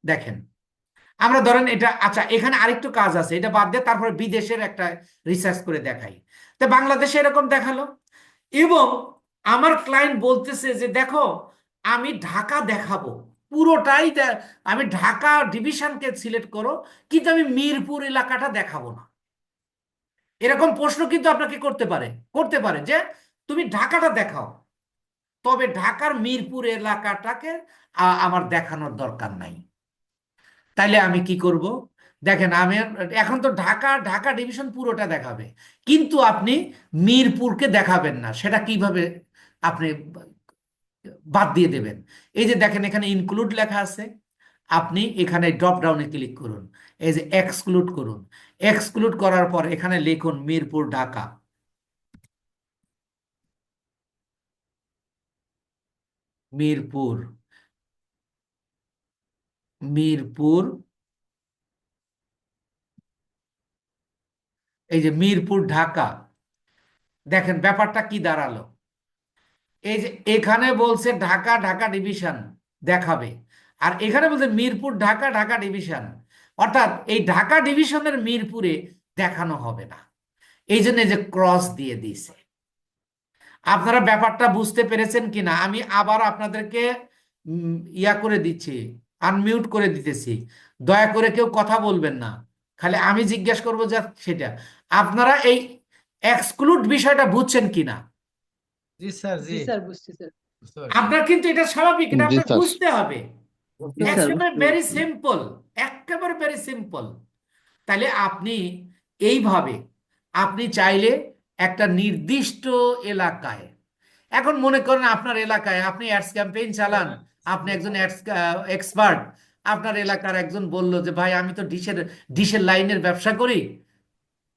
দেখেন, আমরা ধরেন এটা, আচ্ছা এখানে আরেকটু কাজ আছে, এটা বাদ দিয়ে তারপরে বিদেশের একটা রিসার্চ করে দেখাই। তো বাংলাদেশে এরকম দেখালো, এবং আমার ক্লায়েন্ট বলতেছে যে দেখো আমি ঢাকা দেখাবো পুরোটাই, আমি ঢাকা ডিভিশনকে সিলেক্ট করো, কিন্তু আমি মিরপুর এলাকাটা দেখাবো না। এরকম প্রশ্ন কিন্তু আপনাকে করতে পারে যে তুমি ঢাকাটা দেখাও, তবে ঢাকার মিরপুর এলাকাটাকে আমার দেখানোর দরকার নাই। তাইলে আমি কি করব? দেখেন আমি এখন তো ঢাকা ঢাকা ডিভিশন পুরোটা দেখাবে, কিন্তু আপনি মিরপুরকে দেখাবেন না। সেটা কিভাবে আপনি বাদ দিয়ে দেবেন? এই যে দেখেন এখানে ইনক্লুড লেখা আছে, আপনি এখানে ড্রপ ডাউনে ক্লিক করুন, এই যে এক্সক্লুড করুন। এক্সক্লুড করার পর এখানে লিখুন মিরপুর ঢাকা। মিরপুর, মিরপুর, এই যে মিরপুর ঢাকা। দেখেন ব্যাপারটা কি দাঁড়ালো, এই যে এখানে বলছে ঢাকা ঢাকা ডিভিশন দেখাবে, আর এখানে বলছে মিরপুর ঢাকা ঢাকা ডিভিশন। অর্থাৎ এই ঢাকা ডিভিশনের মিরপুরে দেখানো হবে না, এই জন্য এই যে ক্রস দিয়ে দিয়েছে। আপনারা ব্যাপারটা বুঝতে পেরেছেন কিনা? আমি আবার আপনাদেরকে ইয়া করে দিচ্ছি, আনমিউট করে দিতেছি। দয়া করে কেউ কথা বলবেন না, খালি আমি জিজ্ঞেস করবো যা সেটা। আপনারা এই এক্সক্লুড বিষয়টা বুঝছেন কিনা? জি স্যার, জি স্যার বুঝছি স্যার। বুঝতে পারছি। আপনার কিন্তু এটা স্বাভাবিক, এটা জি আপনার স্যার। বুঝতে হবে। জি স্যার একেবারে বুঝতে ভেরি পারছি। সিম্পল, একেবারে ভেরি সিম্পল। তাহলে আপনি এইভাবে আপনি চাইলে একটা নির্দিষ্ট এলাকায়, এখন মনে করেন আপনার এলাকায় আপনি অ্যাডস ক্যাম্পেইন চালান, আপনি একজন অ্যাডস এক্সপার্ট, আপনার এলাকার একজন বলল যে ভাই আমি তো ডিশের ডিশের লাইনের ব্যবসা করি।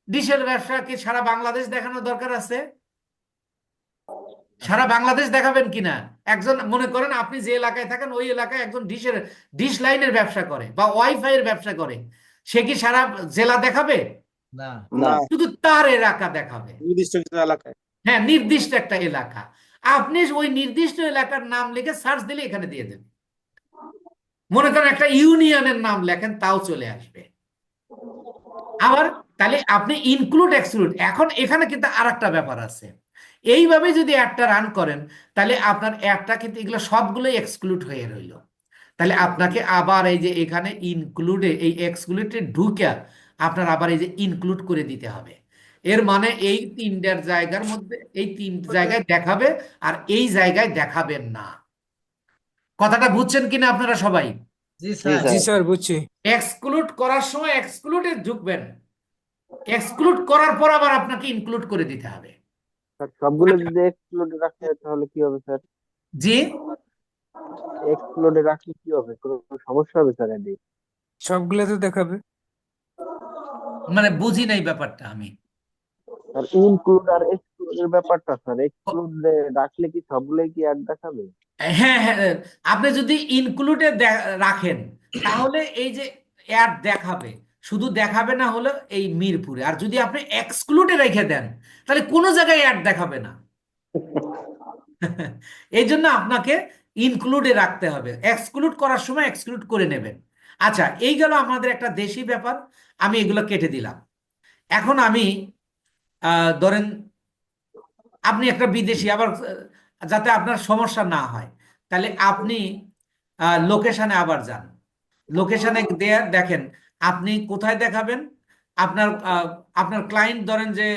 ডিশের ব্যবসা কি সারা বাংলাদেশ দেখানোর দরকার আছে? সারা বাংলাদেশ দেখাবেন কিনা? একজন মনে করেন আপনি যে এলাকায় থাকেন ওই এলাকায় একজন ডিশ লাইনের ব্যবসা করে বা ওয়াইফাই এর ব্যবসা করে, সে কি সারা জেলা দেখাবে? না, না, শুধু তার এলাকা দেখাবে। নির্দিষ্ট কিছু এলাকায়। হ্যাঁ, নির্দিষ্ট একটা এলাকা। আপনি ওই নির্দিষ্ট এলাকার নাম লিখে সার্চ দিলে এখানে দিয়ে দেবেন। মনে করেন একটা ইউনিয়নের নাম লেখেন, তাও চলে আসবে। আবার তাহলে আপনি ইনক্লুড এক্সক্লুড, এখন এখানে কিন্তু আরেকটা ব্যাপার আছে। এইভাবে যদি একটা রান করেন তাহলে আপনার একটা কিন্তু এগুলো সবগুলোই এক্সক্লুড হয়ে রইল। তাহলে আপনাকে আবার এই যে এখানে ইনক্লুডে এই এক্সক্লুডে ঢুকে আপনার আবার এই যে ইনক্লুড করে দিতে হবে। এর মানে এই তিনটার জায়গার মধ্যে এই তিন জায়গায় দেখাবে, আর এই জায়গায় দেখাবেন না। কথাটা বুঝছেন কিনা আপনারা সবাই? জি স্যার, জি স্যার বুঝছি। এক্সক্লুড করার সময় এক্সক্লুডে ঢুকবেন, এক্সক্লুড করার পর আবার আপনাকে ইনক্লুড করে দিতে হবে। স্যার সবগুলো যদি এক্সক্লুডে রাখতে হয় তাহলে কি হবে স্যার? জি, এক্সক্লুডে রাখলে কি হবে? কোনো সমস্যা হবে স্যার? এদি সবগুলোতে দেখাবে। মানে বুঝি নাই ব্যাপারটা আমি। স্যার ইনক্লুড আর এক্সক্লুডের ব্যাপারটা স্যার, এক্সক্লুডে রাখলে কি সবগুলোই কি অ্যাড দেখাবে? হ্যাঁ হ্যাঁ, আপনি যদি ইনক্লুডে রাখেন তাহলে এই যে অ্যাড দেখাবে, শুধু দেখাবে না হলো এই মিরপুরে। আর যদি আপনি এক্সক্লুডে রেখে দেন তাহলে কোনো জায়গায় অ্যাড দেখাবে না। এই জন্য আপনাকে ইনক্লুডে রাখতে হবে, এক্সক্লুড করার সময় এক্সক্লুড করে নেবেন। আচ্ছা, এই গেল আমাদের একটা দেশি ব্যাপার, আমি এগুলো কেটে দিলাম। এখন আমি ধরেন আপনি একটা বিদেশি, আবার যাতে আপনার সমস্যা না হয়, তাহলে আপনি লোকেশনে আবার যান। লোকেশনে দেখেন আপনি কোথায় দেখাবেন। আপনার আপনার ক্লায়েন্ট ধরেন যে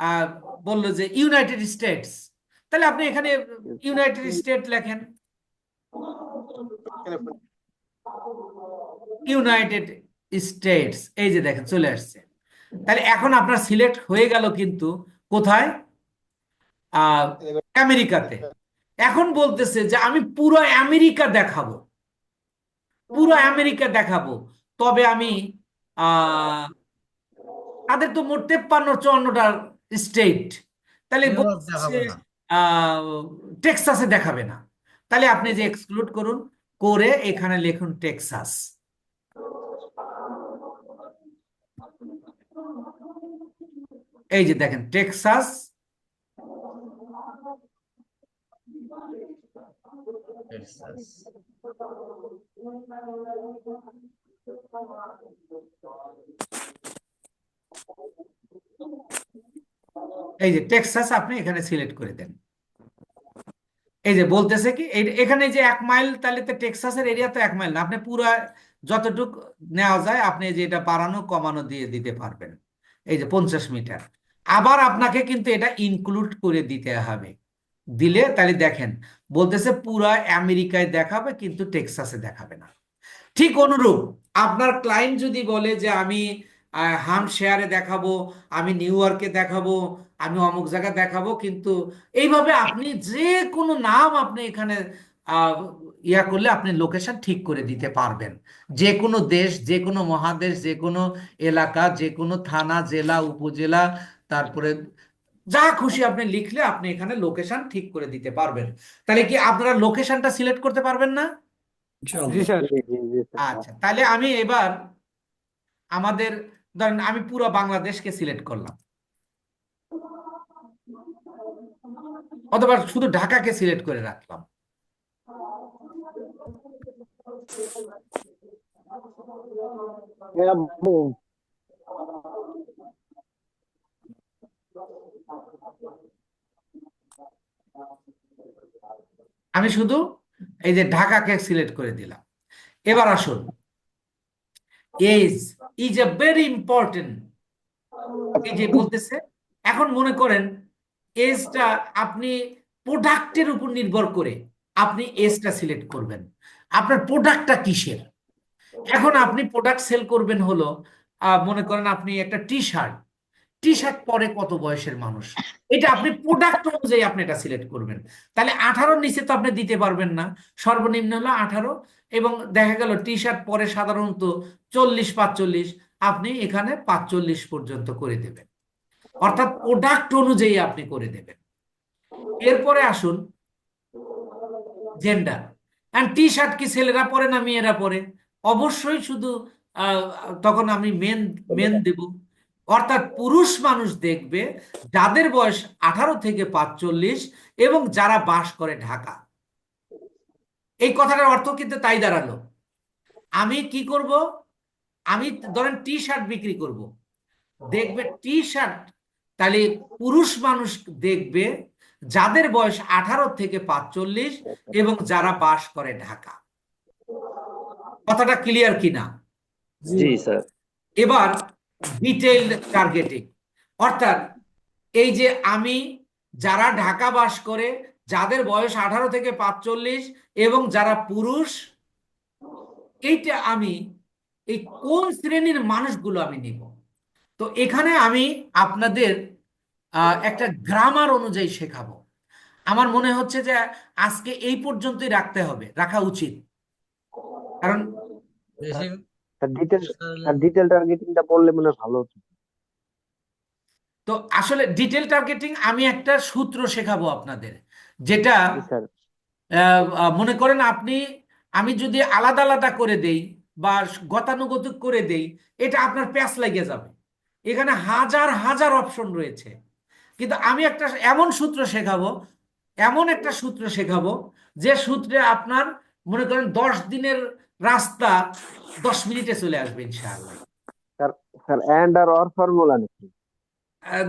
আহ, বললো যে ইউনাইটেড স্টেটস, তাহলে আপনি এখানে ইউনাইটেড স্টেট লেখেন, ইউনাইটেড স্টেটস, এই যে দেখেন চলে আসছে। তাহলে এখন আপনার সিলেক্ট হয়ে গেল, কিন্তু কোথায়? আমেরিকাতে। এখন বলতেছে যে আমি পুরো আমেরিকা দেখাবো, পুরো আমেরিকা দেখাবো। তবে আমি তাদের তো মোট 53-54টা স্টেট, তাহলে নিউইয়র্ক বলছে দেখাবে না। টেক্সাসে দেখাবে না। তাহলে আপনি যে এক্সক্লুড করুন, করে এখানে লিখুন টেক্সাস। এই যে দেখেন টেক্সাস, টেক্সাস। এই যে টেক্সাস আপনি এখানে সিলেক্ট করে দেন। এই যে বলতেছে কি এখানে যে 1 মাইল, তাহলে তো টেক্সাসের এরিয়া তো 1 মাইল না, আপনি পুরো যতটুক নেওয়া যায় আপনি যে এটা বাড়ানো কমানো দিয়ে দিতে পারবেন। এই যে 50 মিটার। আবার আপনাকে কিন্তু এটা ইনক্লুড করে দিতে হবে, দিলে তাহলে দেখেন বলতেছে পুরো আমেরিকায় দেখাবে কিন্তু টেক্সাসে দেখাবে না। ঠিক অনুরূপ আপনার ক্লায়েন্ট যদি বলে যে আমি হামশায়ারে দেখাবো, আমি নিউ ইয়র্কে দেখাবো, আমি অমুক জায়গায় দেখাবো, কিন্তু এইভাবে আপনি যে কোনো নাম আপনি এখানে আহ, ইয়া করলে আপনি লোকেশন ঠিক করে দিতে পারবেন। যে কোনো দেশ, যে কোনো মহাদেশ, যে কোনো এলাকা, যে কোনো থানা, জেলা, উপজেলা, তারপরে যা খুশি আপনি লিখলে আপনি এখানে লোকেশন ঠিক করে দিতে পারবেন। তাহলে কি আপনারা লোকেশনটা সিলেক্ট করতে পারবেন না? জি স্যার। জি জি জি স্যার। আচ্ছা, তাহলে আমি এবার আমাদের ধরেন আমি পুরো বাংলাদেশকে সিলেক্ট করলাম, অথবা শুধু ঢাকাকে সিলেক্ট করে রাখলাম। হ্যাঁ, আব্বু। আমি শুধু এই যে ঢাকাকে সিলেক্ট করে দিলাম। এবার আসুন, age is a very important. এই যে বলতেছে, এখন মনে করেন এজটা আপনি প্রোডাক্টের উপর নির্ভর করে আপনি এজটা সিলেক্ট করবেন। আপনার প্রোডাক্টটা কিসের? এখন আপনি প্রোডাক্ট সেল করবেন হলো মনে করেন আপনি একটা টি শার্ট, টি শার্ট পরে কত বয়সের মানুষ, এটা আপনি প্রোডাক্ট অনুযায়ী আপনি এটা সিলেক্ট করবেন। তাহলে 18-র নিচে তো আপনি দিতে পারবেন না, সর্বনিম্ন হলো 18। এবং দেখা গেল টি শার্ট পরে সাধারণত 40-45, আপনি এখানে 45 পর্যন্ত করে দেবেন, অর্থাৎ প্রোডাক্ট অনুযায়ী আপনি করে দেবেন। এরপরে আসুন জেন্ডার। এন্ড টি শার্ট কি ছেলেরা পরে না মেয়েরা পরে? অবশ্যই শুধু আহ, তখন আমি মেন মেন দেব, অর্থাৎ পুরুষ মানুষ দেখবে যাদের বয়স 18 থেকে 45 এবং যারা বাস করে ঢাকা। এই কথাটার অর্থ কিন্তু তাই দাঁড়ালো, আমি কি করব, আমি ধরেন টি শার্ট বিক্রি করব, দেখবে টি শার্ট, তাহলে পুরুষ মানুষ দেখবে যাদের বয়স 18 থেকে 45 এবং যারা বাস করে ঢাকা। কথাটা ক্লিয়ার কিনা? জি স্যার। এবার ডিটেইলড টার্গেটিং, অর্থাৎ এই যে আমি যারা ঢাকা বাস করে, যাদের বয়স 18 থেকে 45 এবং যারা পুরুষ, এইটা আমি এই কোন শ্রেণীর মানুষগুলো আমি নিব। তো এখানে আমি আপনাদের একটা গ্রামার অনুযায়ী শেখাবো। আমার মনে হচ্ছে যে আজকে এই পর্যন্তই রাখতে হবে, রাখা উচিত, কারণ বেশি ডিটেল টার্গেটিংটা বললে মনে হয় ভালো হতো। তো আসলে ডিটেল টার্গেটিং আমি একটা সূত্র শেখাবো আপনাদের, যেটা জি স্যার। মনে করেন আমি যদি আলাদা আলাদা করে দেই বা গতানুগতিক করে দেই, এটা আপনার প্যাচ লেগে যাবে। এখানে হাজার হাজার অপশন রয়েছে, কিন্তু আমি একটা এমন সূত্র শেখাবো, এমন একটা সূত্র শেখাবো যে সূত্রে আপনার মনে করেন 10 দিনের রাস্তা 10 মিনিটে চলে আসবে ইনশাআল্লাহ। স্যার, স্যার এন্ড আর অর ফর্মুলা নাকি? আহ,